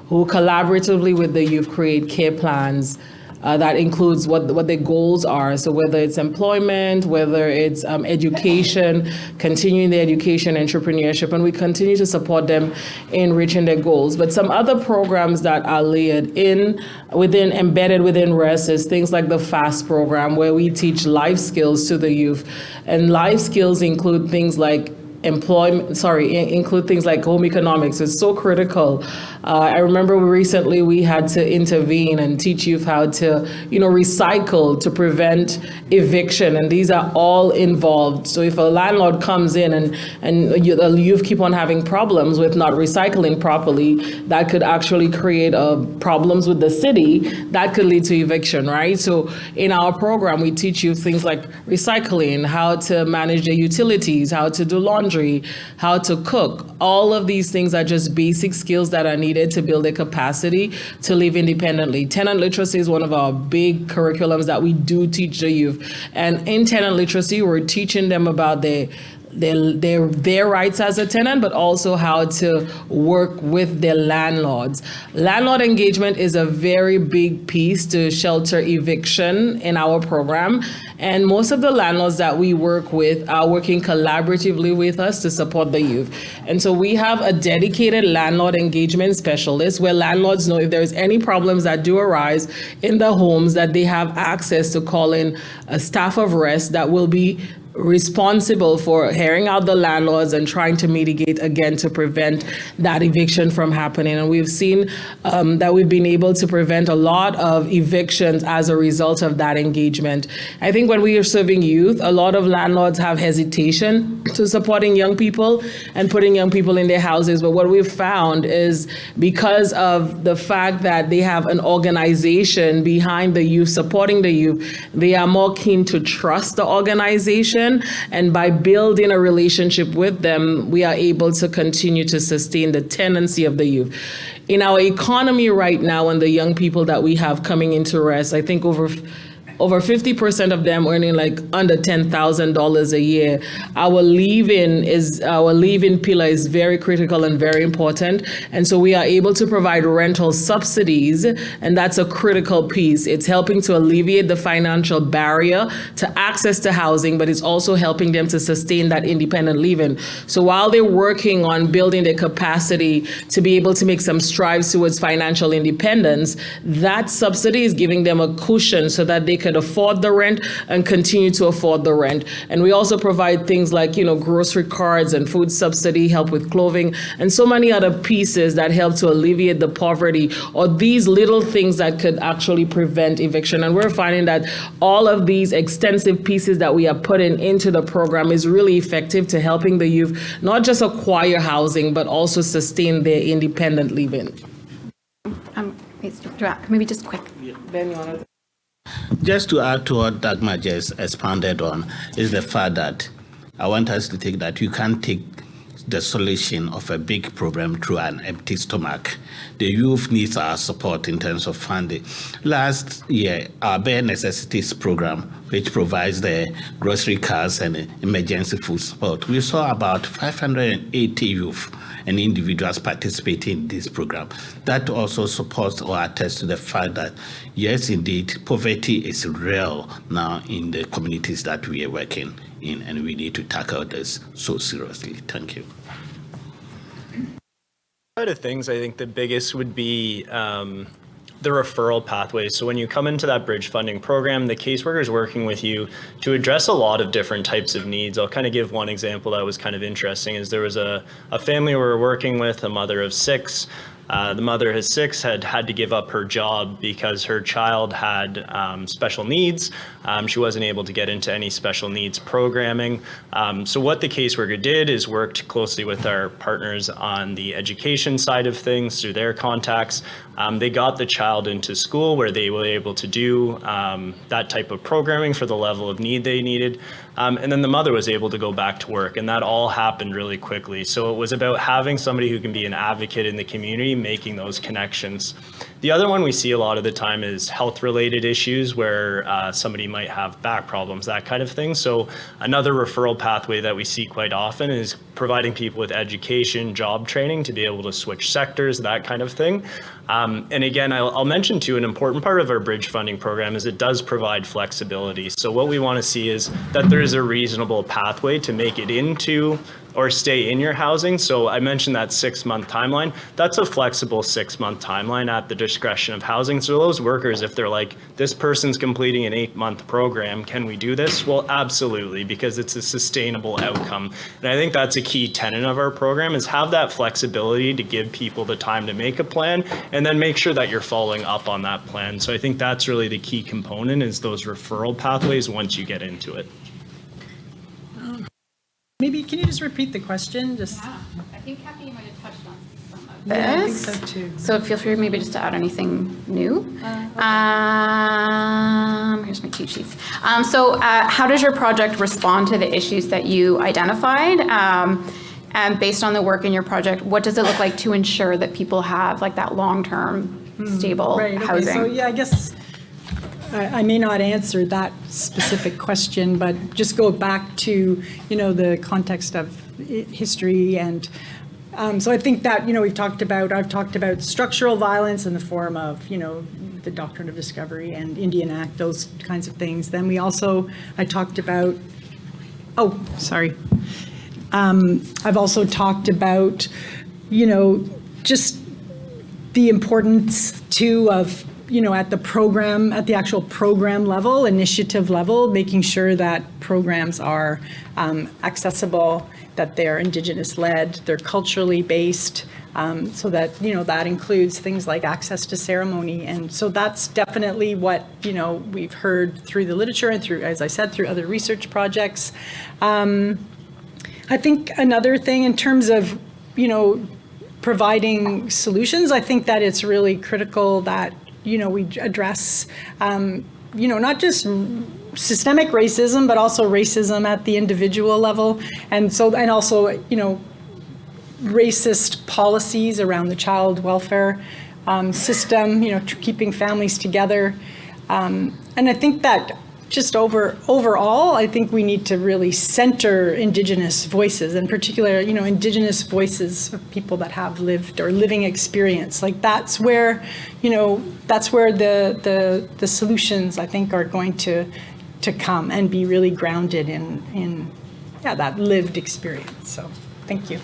who collaboratively with the youth create care plans that includes what their goals are. So whether it's employment, whether it's education, continuing their education, entrepreneurship, and we continue to support them in reaching their goals. But some other programs that are layered embedded within REST is things like the FAST program, where we teach life skills to the youth. And life skills include things like include things like home economics. It's so critical. I remember recently we had to intervene and teach youth how to, recycle to prevent eviction, and these are all involved. So if a landlord comes in and the youth keep on having problems with not recycling properly, that could actually create problems with the city that could lead to eviction, right? So in our program, we teach you things like recycling, how to manage the utilities, how to do laundry, how to cook. All of these things are just basic skills that are needed to build a capacity to live independently. Tenant literacy is one of our big curriculums that we do teach the youth. And in tenant literacy, we're teaching them about their rights as a tenant, but also how to work with their landlords. Landlord engagement is a very big piece to shelter eviction in our program. And most of the landlords that we work with are working collaboratively with us to support the youth. And so we have a dedicated landlord engagement specialist where landlords know if there's any problems that do arise in the homes, that they have access to call in a staff of rest that will be responsible for hearing out the landlords and trying to mitigate again to prevent that eviction from happening. And we've seen that we've been able to prevent a lot of evictions as a result of that engagement. I think when we are serving youth, a lot of landlords have hesitation to supporting young people and putting young people in their houses. But what we've found is because of the fact that they have an organization behind the youth, supporting the youth, they are more keen to trust the organization. And by building a relationship with them, we are able to continue to sustain the tenancy of the youth. In our economy right now, and the young people that we have coming into rest, I think over 50% of them earning like under $10,000 a year. Our leave-in pillar is very critical and very important. And so we are able to provide rental subsidies, and that's a critical piece. It's helping to alleviate the financial barrier to access to housing, but it's also helping them to sustain that independent living. So while they're working on building their capacity to be able to make some strides towards financial independence, that subsidy is giving them a cushion so that they could afford the rent and continue to afford the rent. And we also provide things like, grocery cards and food subsidy, help with clothing, and so many other pieces that help to alleviate the poverty, or these little things that could actually prevent eviction. And we're finding that all of these extensive pieces that we are putting into the program is really effective to helping the youth not just acquire housing, but also sustain their independent living. Maybe just quick. Ben, you want to? Just to add to what Dagmar just expanded on is the fact that I want us to take that you can't take the solution of a big problem through an empty stomach. The youth needs our support in terms of funding. Last year, our bare necessities program, which provides the grocery cards and emergency food support, we saw about 580 youth and individuals participating in this program. That also supports or attests to the fact that, yes, indeed, poverty is real now in the communities that we are working in, and we need to tackle this so seriously. Thank you. Side of things, I think the biggest would be the referral pathway. So when you come into that bridge funding program, the caseworker is working with you to address a lot of different types of needs. I'll kind of give one example that was kind of interesting. Is there was a family we were working with, a mother of 6. The mother of 6 had to give up her job because her child had special needs. She wasn't able to get into any special needs programming. So what the caseworker did is worked closely with our partners on the education side of things through their contacts. They got the child into school where they were able to do that type of programming for the level of need they needed. And then the mother was able to go back to work, and that all happened really quickly. So it was about having somebody who can be an advocate in the community, making those connections. The other one we see a lot of the time is health-related issues where somebody might have back problems, that kind of thing. So another referral pathway that we see quite often is providing people with education, job training to be able to switch sectors, that kind of thing. And again, I'll mention too, an important part of our bridge funding program is it does provide flexibility. So what we want to see is that there is a reasonable pathway to make it into or stay in your housing. So I mentioned that 6-month timeline. That's a flexible 6-month timeline at the discretion of housing. So those workers, if they're like, this person's completing an 8-month program, can we do this? Well, absolutely, because it's a sustainable outcome. And I think that's a key tenet of our program, is have that flexibility to give people the time to make a plan and then make sure that you're following up on that plan. So I think that's really the key component, is those referral pathways once you get into it. Maybe, can you just repeat the question? Just. I think Kathy might have touched on some of Yeah, I think this. so too. So feel free maybe just to add anything new. Here's my cheat sheets. So how does your project respond to the issues that you identified? And based on the work in your project, what does it look like to ensure that people have like that long-term stable Right, okay, housing? so yeah, I guess I may not answer that specific question, but just go back to, the context of history. And so I think that, I've talked about structural violence in the form of, the Doctrine of Discovery and Indian Act, those kinds of things. Then I talked about, I've also talked about, just the importance too of, at the actual program level, initiative level, making sure that programs are accessible, that they're Indigenous led, they're culturally based, so that, that includes things like access to ceremony. And so that's definitely what, we've heard through the literature and through, as I said, through other research projects. I think another thing in terms of, providing solutions, I think that it's really critical that, we address, not just systemic racism, but also racism at the individual level. And also, racist policies around the child welfare system, keeping families together. And I think that just overall, I think we need to really center Indigenous voices, in particular, Indigenous voices of people that have lived or living experience. Like that's where the solutions, I think, are going to come and be really grounded in that lived experience. So thank you.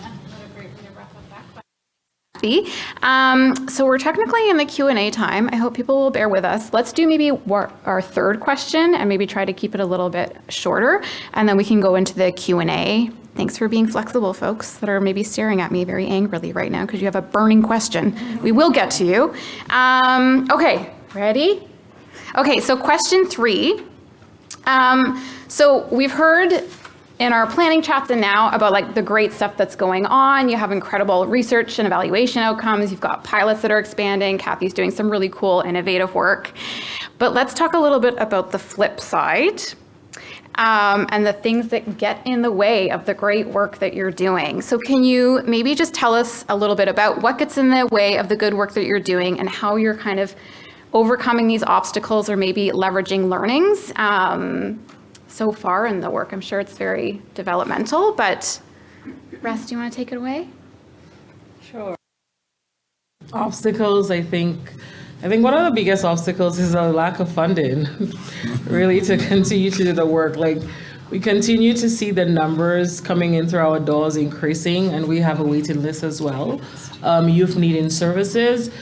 So we're technically in the Q&A time. I hope people will bear with us. Let's do maybe our third question and maybe try to keep it a little bit shorter, and then we can go into the Q&A. Thanks for being flexible, folks that are maybe staring at me very angrily right now because you have a burning question. We will get to you. Okay, ready? Okay, so question 3. So we've heard in our planning chats and now about like the great stuff that's going on. You have incredible research and evaluation outcomes. You've got pilots that are expanding. Kathy's doing some really cool, innovative work. But let's talk a little bit about the flip side and the things that get in the way of the great work that you're doing. So can you maybe just tell us a little bit about what gets in the way of the good work that you're doing and how you're kind of overcoming these obstacles or maybe leveraging learnings so far in the work? I'm sure it's very developmental, but Russ, do you want to take it away? Sure. Obstacles, I think one of the biggest obstacles is a lack of funding, really, to continue to do the work. Like, we continue to see the numbers coming in through our doors increasing, and we have a waiting list as well. Youth needing services.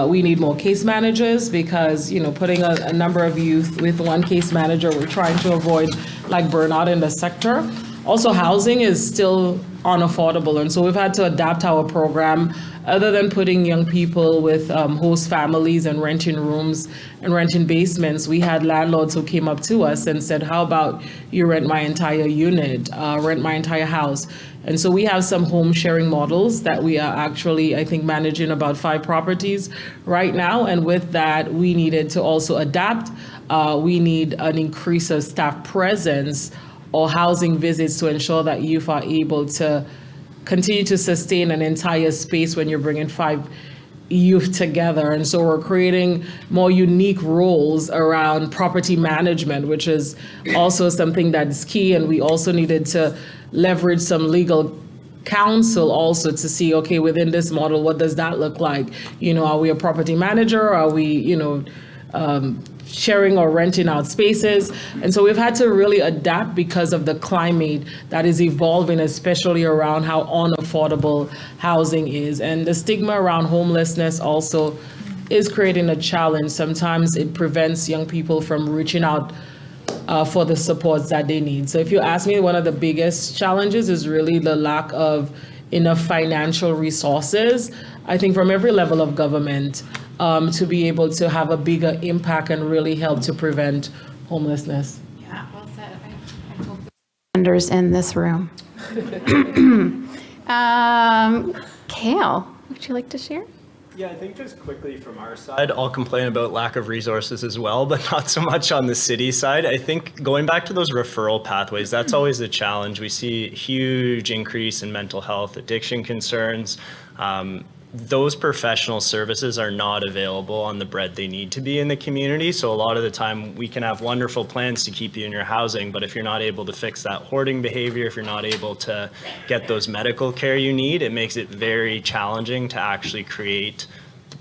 We need more case managers because, putting a number of youth with one case manager, we're trying to avoid like burnout in the sector. Also, housing is still unaffordable, and so we've had to adapt our program. Other than putting young people with host families and renting rooms and renting basements, we had landlords who came up to us and said, how about you rent my entire unit, rent my entire house? And so we have some home sharing models that we are actually, I think, managing about 5 properties right now. And with that, we needed to also adapt. We need an increase of staff presence or housing visits to ensure that youth are able to continue to sustain an entire space when you're bringing 5 youth together. And so we're creating more unique roles around property management, which is also something that's key. And we also needed to leverage some legal counsel also to see, okay, within this model, what does that look like? Are we a property manager? Are we, sharing or renting out spaces. And so we've had to really adapt because of the climate that is evolving, especially around how unaffordable housing is. And the stigma around homelessness also is creating a challenge. Sometimes it prevents young people from reaching out for the supports that they need. So if you ask me, one of the biggest challenges is really the lack of enough financial resources, I think from every level of government, to be able to have a bigger impact and really help to prevent homelessness. Yeah, well said. I hope vendors in this room. Kale, would you like to share? Yeah, I think just quickly from our side, I'll complain about lack of resources as well, but not so much on the city side. I think going back to those referral pathways, that's always the challenge. We see a huge increase in mental health, addiction concerns. Those professional services are not available on the breadth they need to be in the community. So a lot of the time we can have wonderful plans to keep you in your housing, but if you're not able to fix that hoarding behavior, if you're not able to get those medical care you need, it makes it very challenging to actually create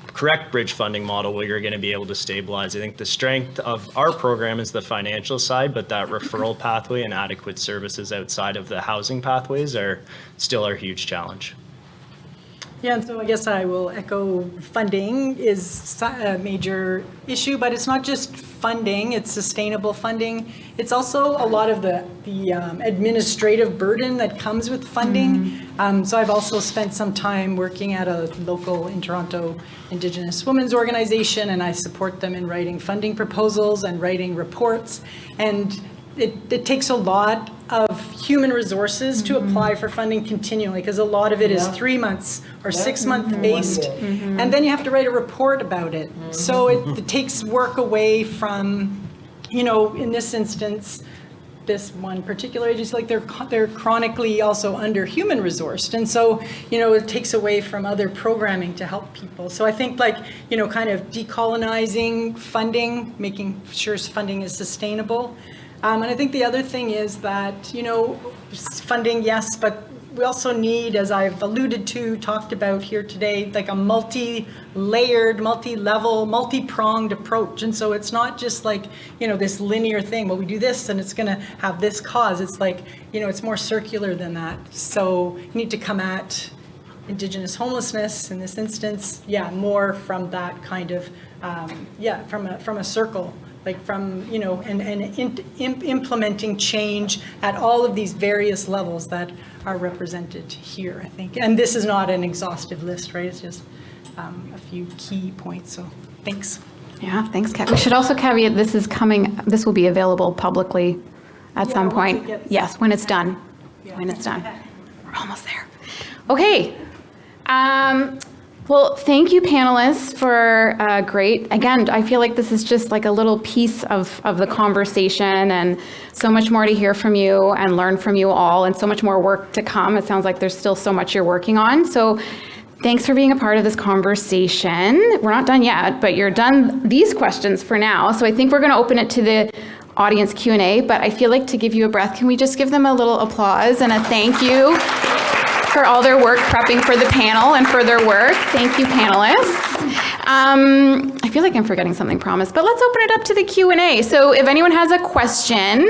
correct bridge funding model where you're going to be able to stabilize. I think the strength of our program is the financial side, but that referral pathway and adequate services outside of the housing pathways are still our huge challenge. Yeah, and so I guess I will echo funding is a major issue, but it's not just funding, it's sustainable funding. It's also a lot of the administrative burden that comes with funding. So I've also spent some time working at a local in Toronto Indigenous women's organization, and I support them in writing funding proposals and writing reports. And it takes a lot of human resources to apply for funding continually, because a lot of it is 3 months or 6 month based, and then you have to write a report about it. So it takes work away from, in this instance, this one particular agency, like they're chronically also under human resourced, and so it takes away from other programming to help people. So I think kind of decolonizing funding, making sure funding is sustainable. And I think the other thing is that, funding, yes, but we also need, as I've alluded to, talked about here today, like a multi-layered, multi-level, multi-pronged approach. And so it's not just this linear thing, well, we do this and it's going to have this cause. It's it's more circular than that. So you need to come at Indigenous homelessness in this instance, more from that kind of, from a circle. Implementing change at all of these various levels that are represented here, I think. And this is not an exhaustive list, right? It's just a few key points. So thanks. Yeah, thanks, Kat. We should also caveat this will be available publicly at some point. Yes, when it's done. When it's done. We're almost there. Okay. Well, thank you, panelists, for great. Again, I feel like this is just like a little piece of the conversation, and so much more to hear from you and learn from you all, and so much more work to come. It sounds like there's still so much you're working on. So thanks for being a part of this conversation. We're not done yet, but you're done these questions for now. So I think we're going to open it to the audience Q&A, but I feel like to give you a breath, can we just give them a little applause and a thank you for all their work prepping for the panel and for their work. Thank you, panelists. I feel like I'm forgetting something promised, but let's open it up to the Q&A. So if anyone has a question,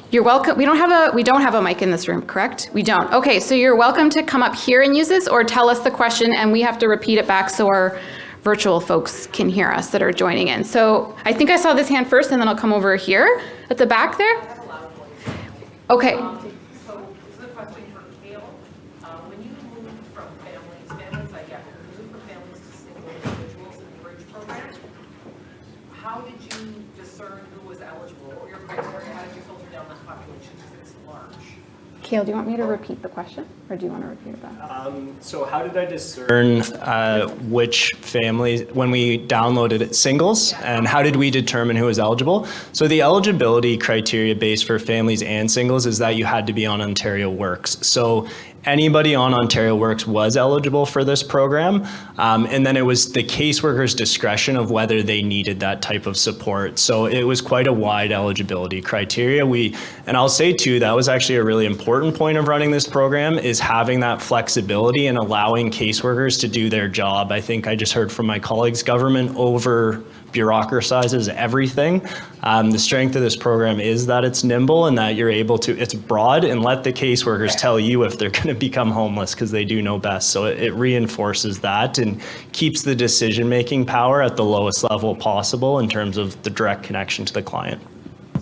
you're welcome. We don't have a mic in this room, correct? We don't. Okay, so you're welcome to come up here and use this, or tell us the question and we have to repeat it back so our virtual folks can hear us that are joining in. So I think I saw this hand first, and then I'll come over here at the back there. Okay. How did you discern who was eligible, or your criteria? How did you filter down that population because it's large? Kale, do you want me to repeat the question, or do you want to repeat it back? So how did I discern which families, when we downloaded it, singles, and how did we determine who was eligible? So the eligibility criteria base for families and singles is that you had to be on Ontario Works. So anybody on Ontario Works was eligible for this program. And then it was the caseworker's discretion of whether they needed that type of support. So it was quite a wide eligibility criteria. And I'll say too, that was actually a really important point of running this program, is having that flexibility and allowing caseworkers to do their job. I think I just heard from my colleagues, government over bureaucratizes everything. The strength of this program is that it's nimble and that you're able to, it's broad, and let the caseworkers tell you if they're going to become homeless, because they do know best. So it reinforces that and keeps the decision-making power at the lowest level possible in terms of the direct connection to the client.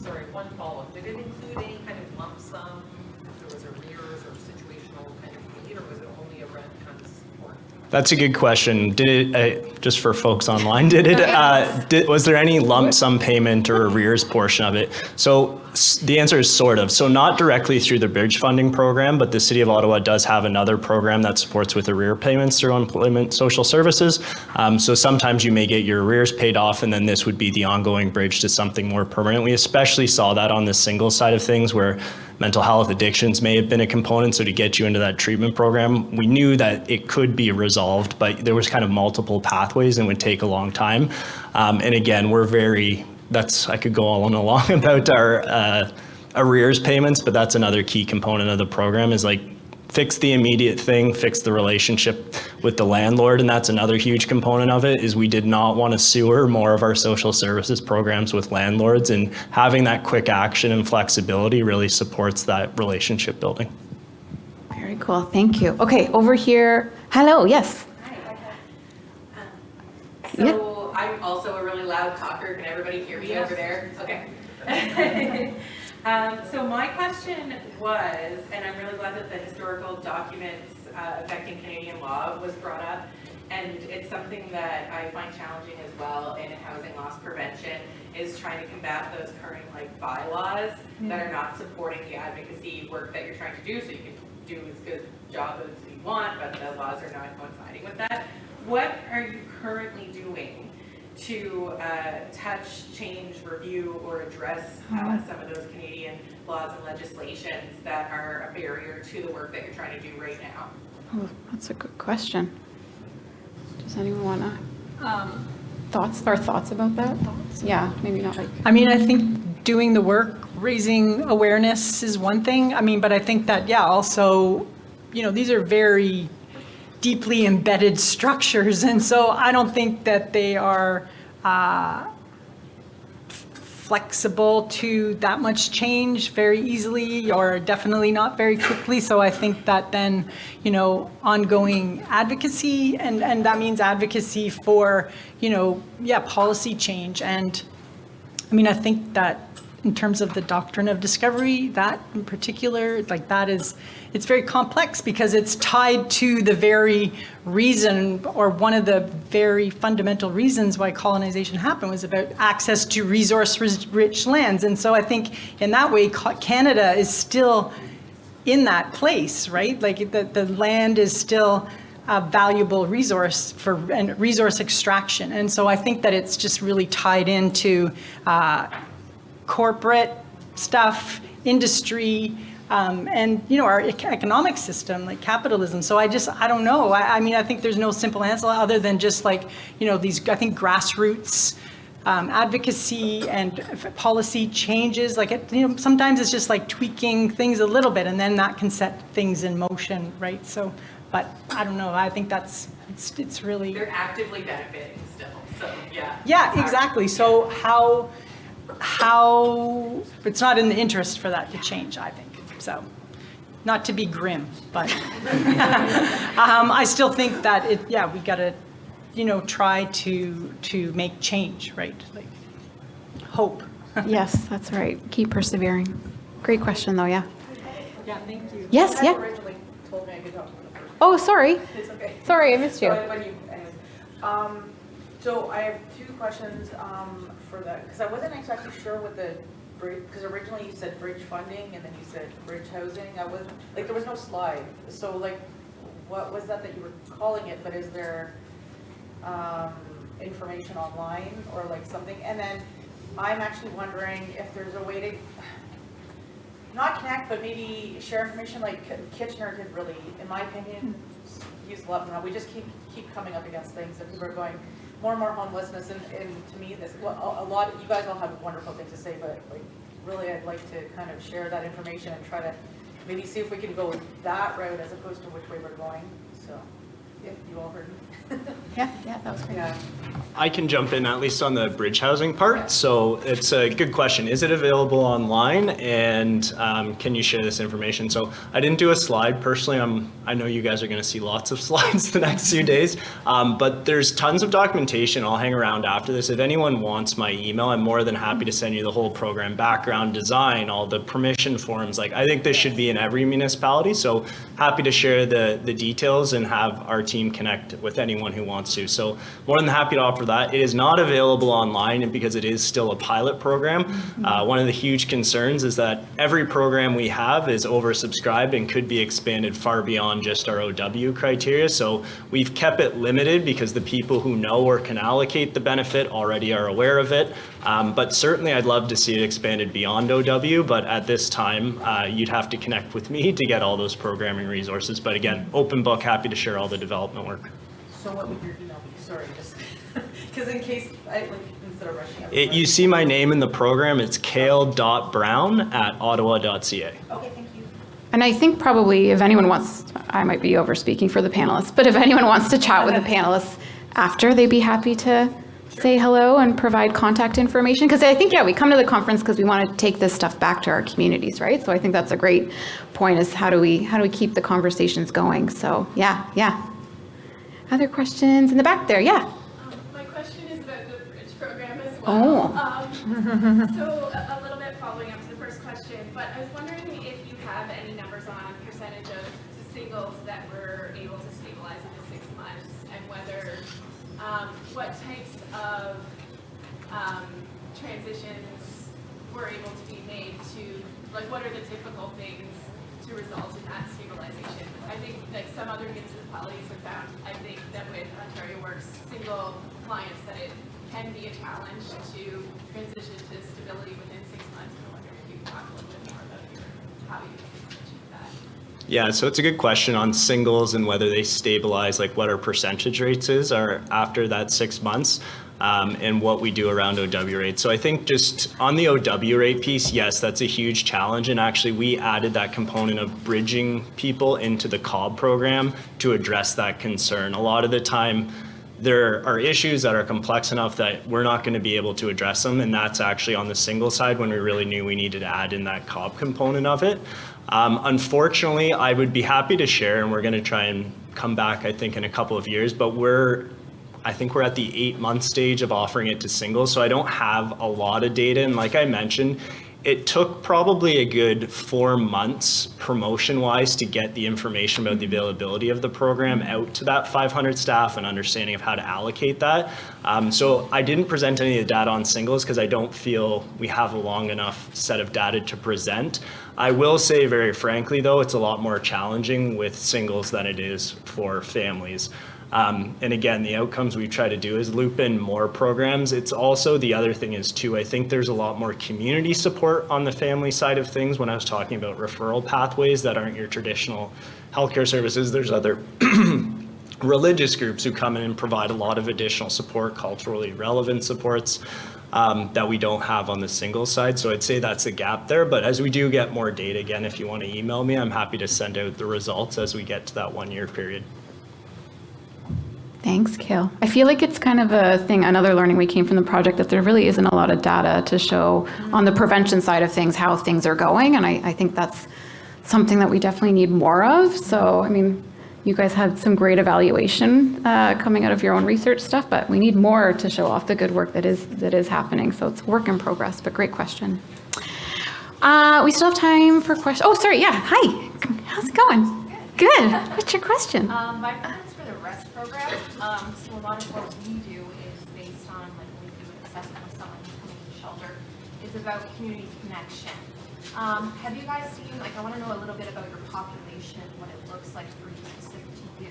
Sorry, one follow-up. Did it include any kind of lump sum, if there was arrears or situational kind of need, or was it only a rent kind of support? That's a good question. Did it, just for folks online, was there any lump sum payment or arrears portion of it? So the answer is sort of. So not directly through the bridge funding program, but the City of Ottawa does have another program that supports with arrear payments through Employment Social Services. So sometimes you may get your arrears paid off, and then this would be the ongoing bridge to something more permanent. We especially saw that on the single side of things, where mental health addictions may have been a component. So to get you into that treatment program, we knew that it could be resolved, but there was kind of multiple pathways and would take a long time. And again, I could go on and along about our arrears payments, but that's another key component of the program, is like fix the immediate thing, fix the relationship with the landlord. And that's another huge component of it, is we did not want to sewer more of our social services programs with landlords, and having that quick action and flexibility really supports that relationship building. Very cool. Thank you. Okay, over here. Hello. Yes. So I'm also a really loud talker. Can everybody hear me over there? Okay. So my question was, and I'm really glad that the historical documents affecting Canadian law was brought up, and it's something that I find challenging as well in housing loss prevention, is trying to combat those current bylaws that are not supporting the advocacy work that you're trying to do, so you can do as good a job as you want, but the laws are not coinciding with that. What are you currently doing to touch, change, review, or address some of those Canadian laws and legislations that are a barrier to the work that you're trying to do right now? Oh, that's a good question. Does anyone want to thoughts about that? Yeah, maybe not like. I mean, I think doing the work, raising awareness is one thing. I mean, but I think that, also, these are very deeply embedded structures. And so I don't think that they are flexible to that much change very easily, or definitely not very quickly. So I think that then, ongoing advocacy, and that means advocacy for, policy change. And I mean, I think that in terms of the doctrine of discovery, that in particular, it's very complex, because it's tied to the very reason, or one of the very fundamental reasons why colonization happened was about access to resource-rich lands. And so I think in that way, Canada is still in that place, right? Like the land is still a valuable resource and resource extraction. And so I think that it's just really tied into corporate stuff, industry, and our economic system, like capitalism. So I don't know. I mean, I think there's no simple answer other than just these, I think, grassroots advocacy and policy changes. Sometimes it's just tweaking things a little bit, and then that can set things in motion, right? So, but I don't know. I think it's really. They're actively benefiting still. So yeah. Yeah, exactly. So how it's not in the interest for that to change, I think. So, not to be grim, but I still think that we gotta, try to make change, right? Hope. Yes, that's right. Keep persevering. Great question, though. Yeah. Yeah, thank you. Yes. Yeah. Originally told me I could talk to the first. Oh, sorry. It's okay. Sorry, I missed you. So I have two questions for that, because I wasn't exactly sure what the bridge, because originally you said bridge funding and then you said bridge housing. I was there was no slide. So what was that you were calling it? But is there information online or something? And then I'm actually wondering if there's a way to, not connect, but maybe share information, like Kitchener did really, in my opinion, use a lot more. We just keep coming up against things that people are going, more and more homelessness, and to me, this, well, a lot, you guys all have wonderful things to say, but like, really, I'd like to kind of share that information and try to maybe see if we can go that route as opposed to which way we're going, so, if you all heard me. Yeah, that was great. Yeah. I can jump in at least on the bridge housing part. So it's a good question. Is it available online, and can you share this information? So I didn't do a slide personally. I know you guys are going to see lots of slides the next few days, but there's tons of documentation. I'll hang around after this. If anyone wants my email, I'm more than happy to send you the whole program background, design, all the permission forms. Like, I think this should be in every municipality. So happy to share the details and have our team connect with anyone who wants to. So more than happy to offer that. It is not available online because it is still a pilot program. One of the huge concerns is that every program we have is oversubscribed and could be expanded far beyond just our OW criteria. So we've kept it limited because the people who know or can allocate the benefit already are aware of it. But certainly I'd love to see it expanded beyond OW, but at this time, you'd have to connect with me to get all those programming resources. But again, open book, happy to share all the development work. So what would your email be? Sorry, just, because in case, instead of rushing. You see my name in the program, it's kale.brown@ottawa.ca. Okay, thank you. And I think probably if anyone wants, I might be over speaking for the panelists, but if anyone wants to chat with the panelists after, they'd be happy to say hello and provide contact information. Because I think, yeah, we come to the conference because we want to take this stuff back to our communities, right? So I think that's a great point, is how do we keep the conversations going? So yeah. Other questions in the back there? Yeah. My question is about the bridge program as well. So a little bit following up to the first question, but I was wondering if you have any numbers on percentage of singles that were able to stabilize in the 6 months, and whether what types of transitions were able to be made to, like, what are the typical things to result in that stabilization? I think like some other municipalities have found, I think that with Ontario Works single clients, that it can be a challenge to transition to stability within 6 months. And I wonder if you could talk a little bit more about how you achieve that. Yeah, so it's a good question on singles and whether they stabilize, like what our percentage rates are after that 6 months. And what we do around OW rate. So I think just on the OW rate piece, yes, that's a huge challenge. And actually we added that component of bridging people into the COB program to address that concern. A lot of the time there are issues that are complex enough that we're not going to be able to address them. And that's actually on the single side when we really knew we needed to add in that COB component of it. Unfortunately, I would be happy to share, and we're going to try and come back, I think, in a couple of years, but I think we're at the 8-month stage of offering it to singles, so I don't have a lot of data. And like I mentioned, it took probably a good 4 months promotion-wise to get the information about the availability of the program out to that 500 staff and understanding of how to allocate that. So I didn't present any of the data on singles because I don't feel we have a long enough set of data to present. I will say very frankly, though, it's a lot more challenging with singles than it is for families. And again, the outcomes we try to do is loop in more programs. It's also, the other thing is too, I think there's a lot more community support on the family side of things. When I was talking about referral pathways that aren't your traditional healthcare services, there's other religious groups who come in and provide a lot of additional support, culturally relevant supports that we don't have on the single side. So I'd say that's a gap there. But as we do get more data, again, if you want to email me, I'm happy to send out the results as we get to that 1-year period. Thanks, Kale. I feel like it's kind of a thing, another learning we came from the project, that there really isn't a lot of data to show on the prevention side of things how things are going. And I think that's something that we definitely need more of. So, I mean, you guys had some great evaluation coming out of your own research stuff, but we need more to show off the good work that is happening. So it's work in progress, but great question. We still have time for questions. Oh, sorry. Yeah. Hi. How's it going? Good. What's your question? My preference for the REST program. So a lot of what we do is based on, like, when we do an assessment of someone who's coming to shelter, is about community connection. Have you guys seen, like, I want to know a little bit about your population, what it looks like for you, specific to you.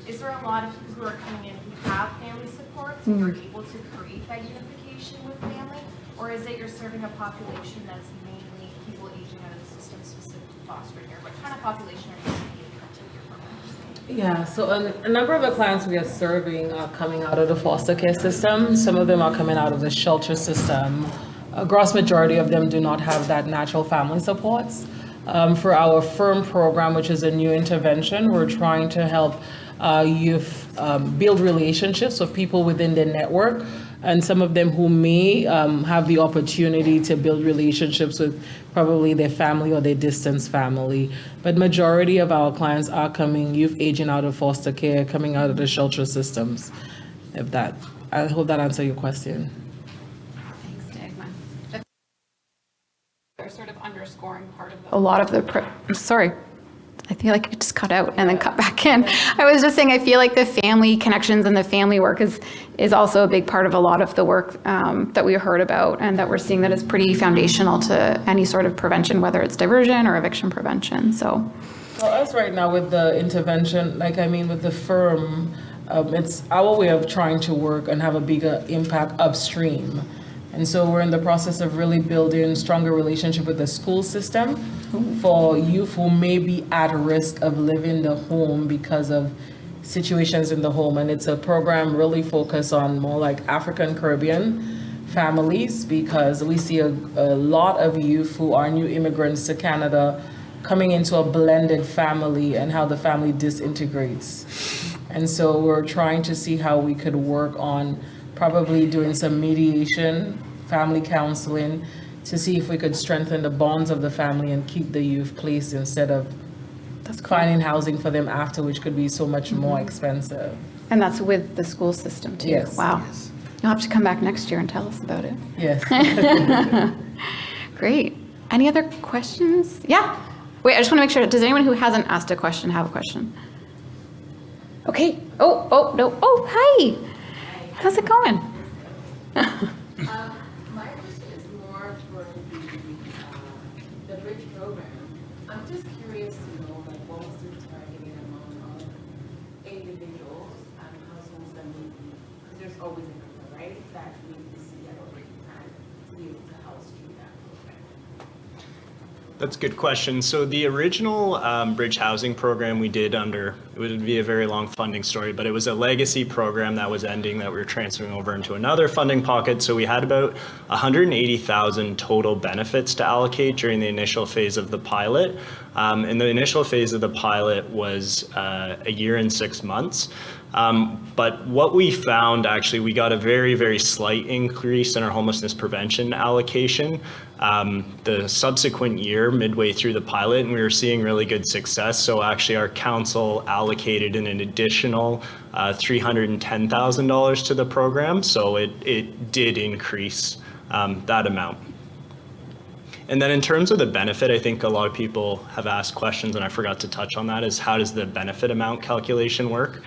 Is there a lot of people who are coming in who have family supports and you're able to create that unification with family? Or is it you're serving a population that's mainly people system-specific fostering, or what kind of population are you seeing in terms of your programs? Yeah, so a number of the clients we are serving are coming out of the foster care system. Some of them are coming out of the shelter system. A gross majority of them do not have that natural family supports. For our FIRM program, which is a new intervention, we're trying to help youth build relationships with people within their network, and some of them who may have the opportunity to build relationships with probably their family or their distant family. But majority of our clients are coming, youth aging out of foster care, coming out of the shelter systems. I hope that answers your question. Thanks, Dagmar. They're sort of underscoring part of a lot of the, sorry, I feel like it just cut out and then cut back in. I was just saying, I feel like the family connections and the family work is also a big part of a lot of the work that we heard about, and that we're seeing that is pretty foundational to any sort of prevention, whether it's diversion or eviction prevention. So us right now with the intervention, with the firm, it's our way of trying to work and have a bigger impact upstream. And so we're in the process of really building stronger relationship with the school system for youth who may be at risk of leaving the home because of situations in the home. And it's a program really focused on more like African Caribbean families, because we see a lot of youth who are new immigrants to Canada coming into a blended family and how the family disintegrates. And so we're trying to see how we could work on probably doing some mediation, family counseling, to see if we could strengthen the bonds of the family and keep the youth placed instead of finding housing for them after, which could be so much more expensive. and that's with the school system too. Yes. Wow. Yes. You'll have to come back next year and tell us about it. Yes. Great. Any other questions? Yeah. Wait, I just want to make sure, does anyone who hasn't asked a question have a question? Okay. Oh, no. Oh, hi. How's it going? My question is more for the bridge program. I'm just curious to know, what was the targeted amount of individuals and households that need, because there's always a number, right, that need to see at every time to be able to house through that program. That's a good question. So the original bridge housing program we did under, it would be a very long funding story, but it was a legacy program that was ending that we were transferring over into another funding pocket. So we had about 180,000 total benefits to allocate during the initial phase of the pilot. And the initial phase of the pilot was a year and 6 months. But what we found, actually, we got a very, very slight increase in our homelessness prevention allocation the subsequent year, midway through the pilot, and we were seeing really good success. So actually our council allocated an additional $310,000 to the program. So it did increase that amount. And then in terms of the benefit, I think a lot of people have asked questions, and I forgot to touch on that, is how does the benefit amount calculation work?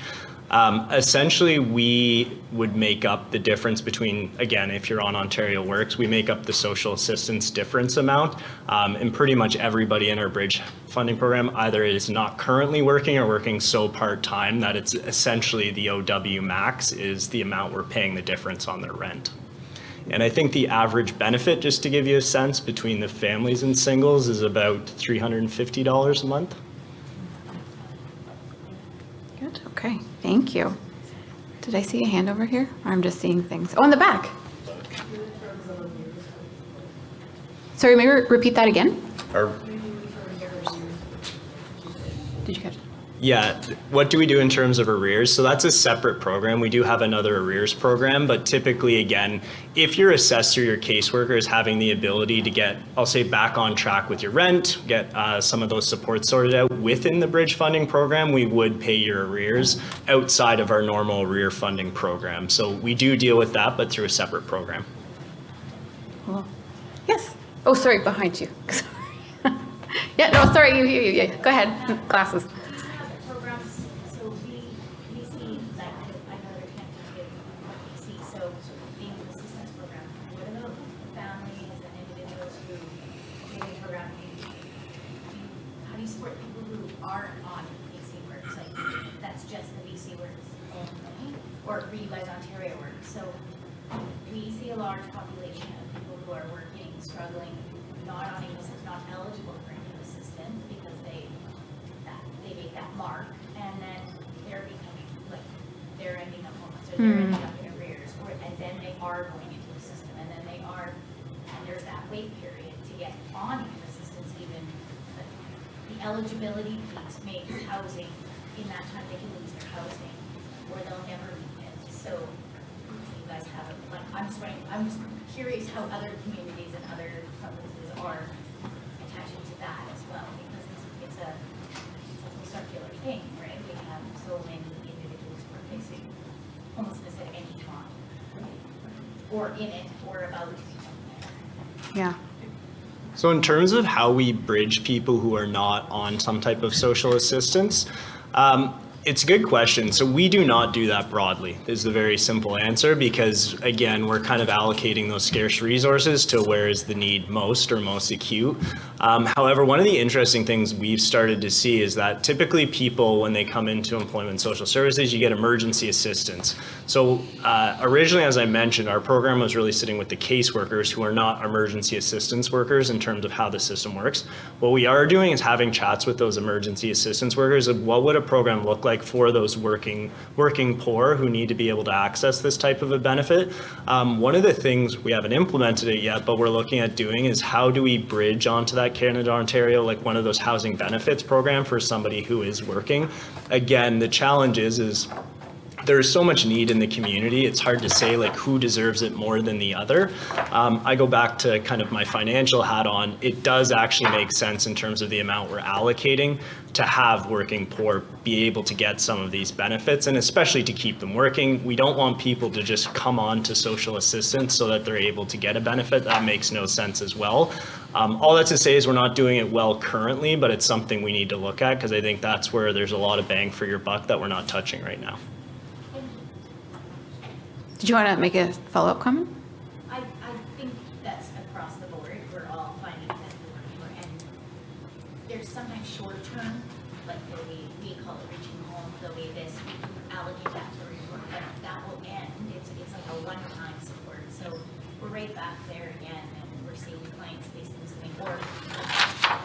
Essentially, we would make up the difference between, again, if you're on Ontario Works, we make up the social assistance difference amount. And pretty much everybody in our bridge funding program either is not currently working or working so part-time that it's essentially the OW max is the amount we're paying the difference on their rent. And I think the average benefit, just to give you a sense, between the families and singles is about $350 a month. Good. Okay. Thank you. Did I see a hand over here? Or I'm just seeing things. Oh, in the back. Sorry, maybe repeat that again? Did you catch it? Yeah, what do we do in terms of arrears? So that's a separate program. We do have another arrears program, but typically, again, if your assessor, your caseworker is having the ability to get, I'll say, back on track with your rent, get some of those supports sorted out within the bridge funding program, we would pay your arrears outside of our normal arrear funding program. So we do deal with that, but through a separate program. Cool. Yes. Oh, sorry, behind you. Yeah, no, sorry, you. Go ahead. Glasses. Or for you guys, Ontario Work. So we see a large population of people who are working, struggling, not on homelessness, not eligible for any that mark, and then they're becoming, like, they're ending up homeless, or they're ending up in arrears, and then they are going into the system, and then they are, and there's that wait period to get on income assistance even. The eligibility piece makes housing, in that time, they can lose their housing, or they'll never meet it. So you guys have, like, I'm just curious how other communities and other provinces are attaching to that as well, because it's a circular thing, right? We have so many individuals who are facing homelessness at any time, or in it, or about to become there. Yeah. So in terms of how we bridge people who are not on some type of social assistance, it's a good question. So we do not do that broadly, is the very simple answer, because again, we're kind of allocating those scarce resources to where is the need most or most acute. However, one of the interesting things we've started to see is that typically people, when they come into employment and social services, you get emergency assistance. So originally, as I mentioned, our program was really sitting with the caseworkers who are not emergency assistance workers in terms of how the system works. What we are doing is having chats with those emergency assistance workers of what would a program look like for those working poor who need to be able to access this type of a benefit. One of the things, we haven't implemented it yet, but we're looking at doing is how do we bridge onto that Canada, Ontario, like one of those housing benefits program for somebody who is working. Again, the challenge is there's so much need in the community. It's hard to say like who deserves it more than the other. I go back to kind of my financial hat on. It does actually make sense in terms of the amount we're allocating to have working poor be able to get some of these benefits, and especially to keep them working. We don't want people to just come on to social assistance so that they're able to get a benefit. That makes no sense as well. All that to say is we're not doing it well currently, but it's something we need to look at, because I think that's where there's a lot of bang for your buck that we're not touching right now. Did you want to make a follow-up comment? I think that's across the board. We're all finding that we're and there's sometimes short term, like the way we call it reaching home, the way this, we allocate that to report, but that will end. It's like a one-time support. So we're right back there again, and we're seeing clients facing the same, or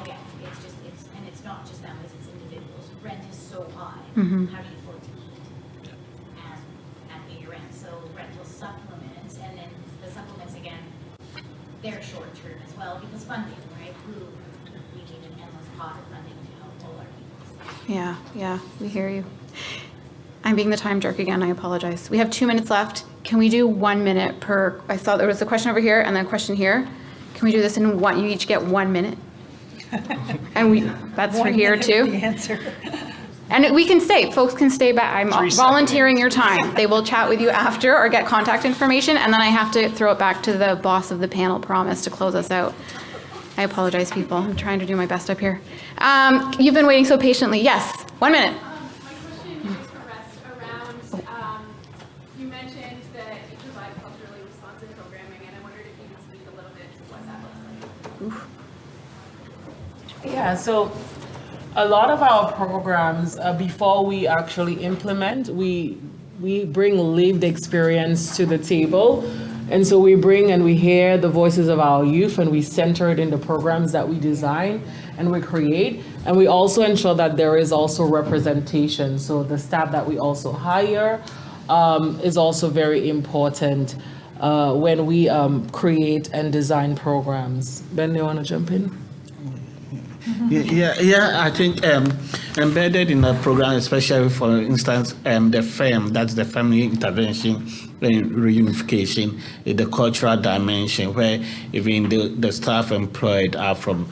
again, and it's not just families, it's individuals. Rent is so high. Mm-hmm. How do you afford to eat and pay your rent? So rental supplements, and then the supplements again, they're short term as well, because funding, right? We need an endless pot of funding to help all our people. Yeah, we hear you. I'm being the time jerk again, I apologize. We have 2 minutes left. Can we do 1 minute per, I saw there was a question over here and then a question here. Can we do this in one, you each get 1 minute? And that's for here too? The answer. And we can stay, folks can stay back. I'm volunteering your time. They will chat with you after or get contact information, and then I have to throw it back to the boss of the panel, Promise, to close us out. I apologize, people. I'm trying to do my best up here. You've been waiting so patiently. Yes, 1 minute. My question is for Rest around, you mentioned that you provide culturally responsive programming, and I wondered if you could speak a little bit to what that looks like. Yeah, so a lot of our programs, before we actually implement, we bring lived experience to the table. And so we bring and we hear the voices of our youth, and we center it in the programs that we design and we create. And we also ensure that there is also representation. So the staff that we also hire is also very important when we create and design programs. Ben, you want to jump in? Yeah. I think embedded in the program, especially for instance, the FAM, that's the family intervention and reunification, the cultural dimension, where even the staff employed are from,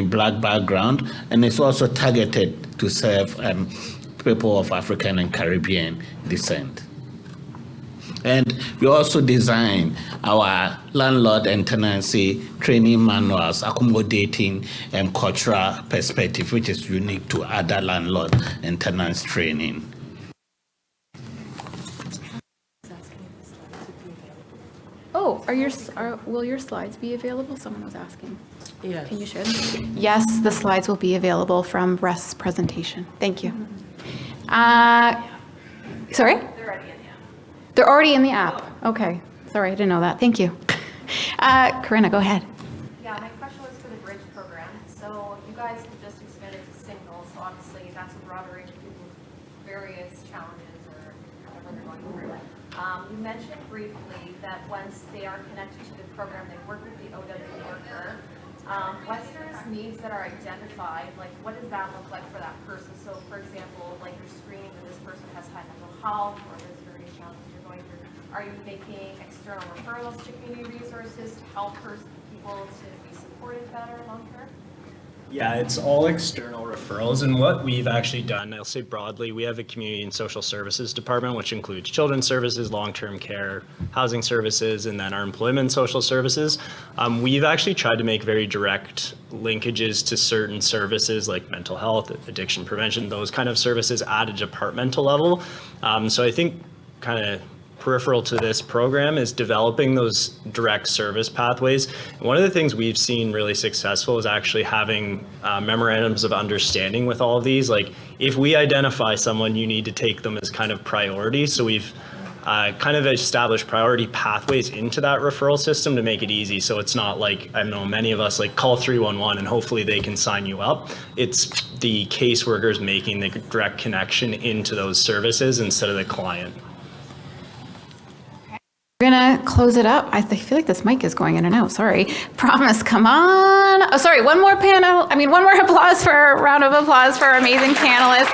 Black background, and it's also targeted to serve people of African and Caribbean descent. And we also design our landlord and tenancy training manuals accommodating cultural perspective, which is unique to other landlord and tenants training. Oh, will your slides be available? Someone was asking. Yes. Can you share them? Yes, the slides will be available from Russ's presentation. Thank you. Sorry? They're already in the app. Okay. Sorry, I didn't know that. Thank you. Corinna, go ahead. Yeah, my question was for the Bridge program. So you guys have just expanded to single, so obviously that's a broader various challenges or whatever they're going through. You mentioned briefly that once they are connected to the program, they work with the OW worker. Once there's needs that are identified, like what does that look like for that person? So for example, like you're screening that this person has high mental health or there's various challenges you're going through. Are you making external referrals to community resources to help people to be supported better long term? Yeah, it's all external referrals, and what we've actually done, I'll say broadly, we have a community and social services department, which includes children's services, long-term care, housing services, and then our employment and social services. We've actually tried to make very direct linkages to certain services like mental health, addiction prevention, those kind of services at a departmental level. So I think kind of peripheral to this program is developing those direct service pathways. One of the things we've seen really successful is actually having memorandums of understanding with all of these. Like if we identify someone, you need to take them as kind of priority. So we've kind of established priority pathways into that referral system to make it easy. So it's not like, I know many of us like call 311 and hopefully they can sign you up. It's the caseworkers making the direct connection into those services instead of the client. We're gonna close it up. I feel like this mic is going in and out. Sorry. Promise, come on. Oh, sorry. One more applause round of applause for our amazing panelists.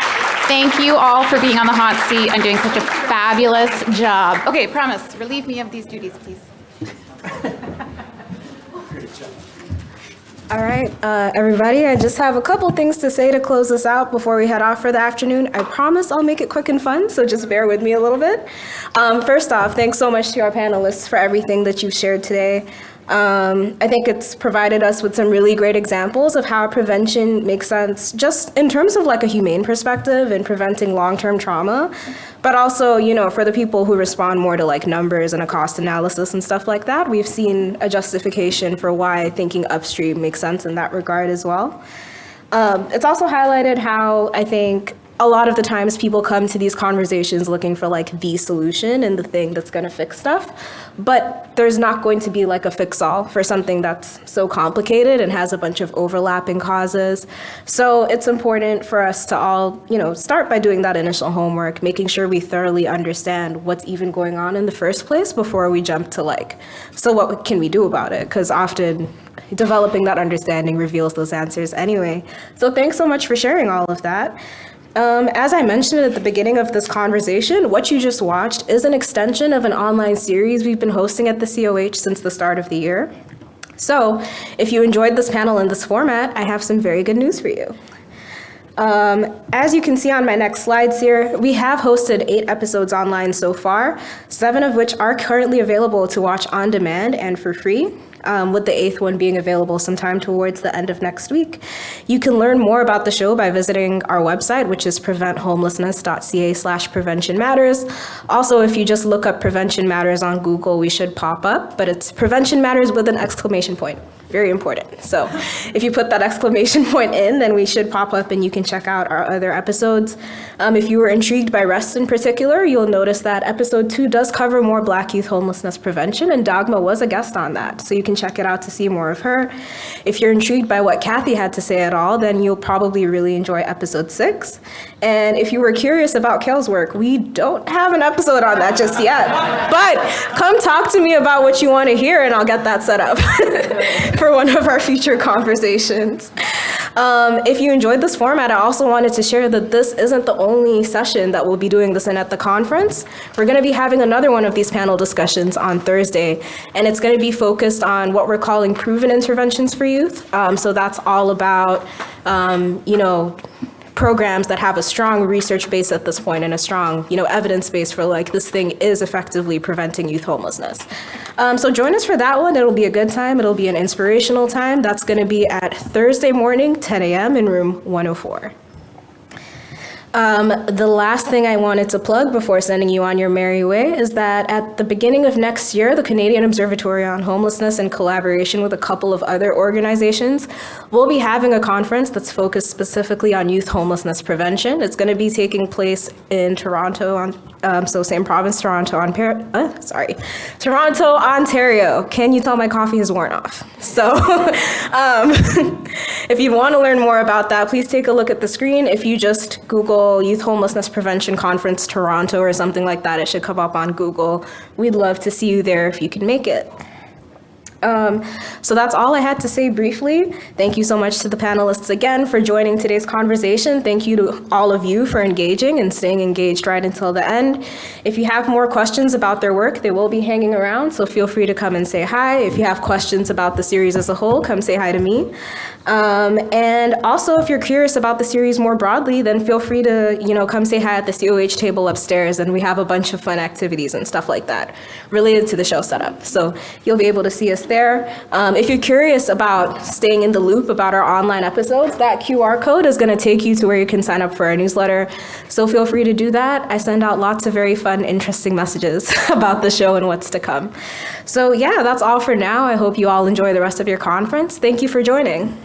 Thank you all for being on the hot seat and doing such a fabulous job. Okay, Promise, relieve me of these duties, please. All right, everybody, I just have a couple things to say to close this out before we head off for the afternoon. I promise I'll make it quick and fun, so just bear with me a little bit. First off, thanks so much to our panelists for everything that you've shared today. I think it's provided us with some really great examples of how prevention makes sense just in terms of like a humane perspective and preventing long-term trauma, but also, you know, for the people who respond more to like numbers and a cost analysis and stuff like that, we've seen a justification for why thinking upstream makes sense in that regard as well. It's also highlighted how I think a lot of the times people come to these conversations looking for like the solution and the thing that's going to fix stuff, but there's not going to be like a fix-all for something that's so complicated and has a bunch of overlapping causes. So it's important for us to all, you know, start by doing that initial homework, making sure we thoroughly understand what's even going on in the first place before we jump to like, so what can we do about it? Because often developing that understanding reveals those answers anyway. So thanks so much for sharing all of that. As I mentioned at the beginning of this conversation, what you just watched is an extension of an online series we've been hosting at the COH since the start of the year. So if you enjoyed this panel in this format, I have some very good news for you. As you can see on my next slides here, we have hosted 8 episodes online so far, 7 of which are currently available to watch on demand and for free. With the 8th one being available sometime towards the end of next week. You can learn more about the show by visiting our website, which is preventhomelessness.ca/prevention matters. Also, if you just look up Prevention Matters on Google, we should pop up, but it's Prevention Matters with an exclamation point. Very important. So if you put that exclamation point in, then we should pop up and you can check out our other episodes. If you were intrigued by REST in particular, you'll notice that episode 2 does cover more Black youth homelessness prevention, and Dogma was a guest on that. So you can check it out to see more of her. If you're intrigued by what Kathy had to say at all, then you'll probably really enjoy episode 6. And if you were curious about Kale's work, we don't have an episode on that just yet. But come talk to me about what you want to hear and I'll get that set up for one of our future conversations. If you enjoyed this format, I also wanted to share that this isn't the only session that we'll be doing this in at the conference. We're going to be having another one of these panel discussions on Thursday, and it's going to be focused on what we're calling proven interventions for youth. So that's all about, you know, programs that have a strong research base at this point and a strong, you know, evidence base for like this thing is effectively preventing youth homelessness. So join us for that one. It'll be a good time. It'll be an inspirational time. That's going to be at Thursday morning, 10 a.m. in room 104. The last thing I wanted to plug before sending you on your merry way is that at the beginning of next year, the Canadian Observatory on Homelessness, in collaboration with a couple of other organizations, will be having a conference that's focused specifically on youth homelessness prevention. It's going to be taking place in Toronto, so same province, Toronto, Ontario. Can you tell my coffee is worn off? So if you want to learn more about that, please take a look at the screen. If you just Google Youth Homelessness Prevention Conference Toronto or something like that, it should come up on Google. We'd love to see you there if you can make it. So that's all I had to say briefly. Thank you so much to the panelists again for joining today's conversation. Thank you to all of you for engaging and staying engaged right until the end. If you have more questions about their work, they will be hanging around, so feel free to come and say hi. If you have questions about the series as a whole, come say hi to me. And also, if you're curious about the series more broadly, then feel free to, come say hi at the COH table upstairs, and we have a bunch of fun activities and stuff like that related to the show setup. So you'll be able to see us there. If you're curious about staying in the loop about our online episodes, that QR code is going to take you to where you can sign up for our newsletter. So feel free to do that. I send out lots of very fun, interesting messages about the show and what's to come. So yeah, that's all for now. I hope you all enjoy the rest of your conference. Thank you for joining.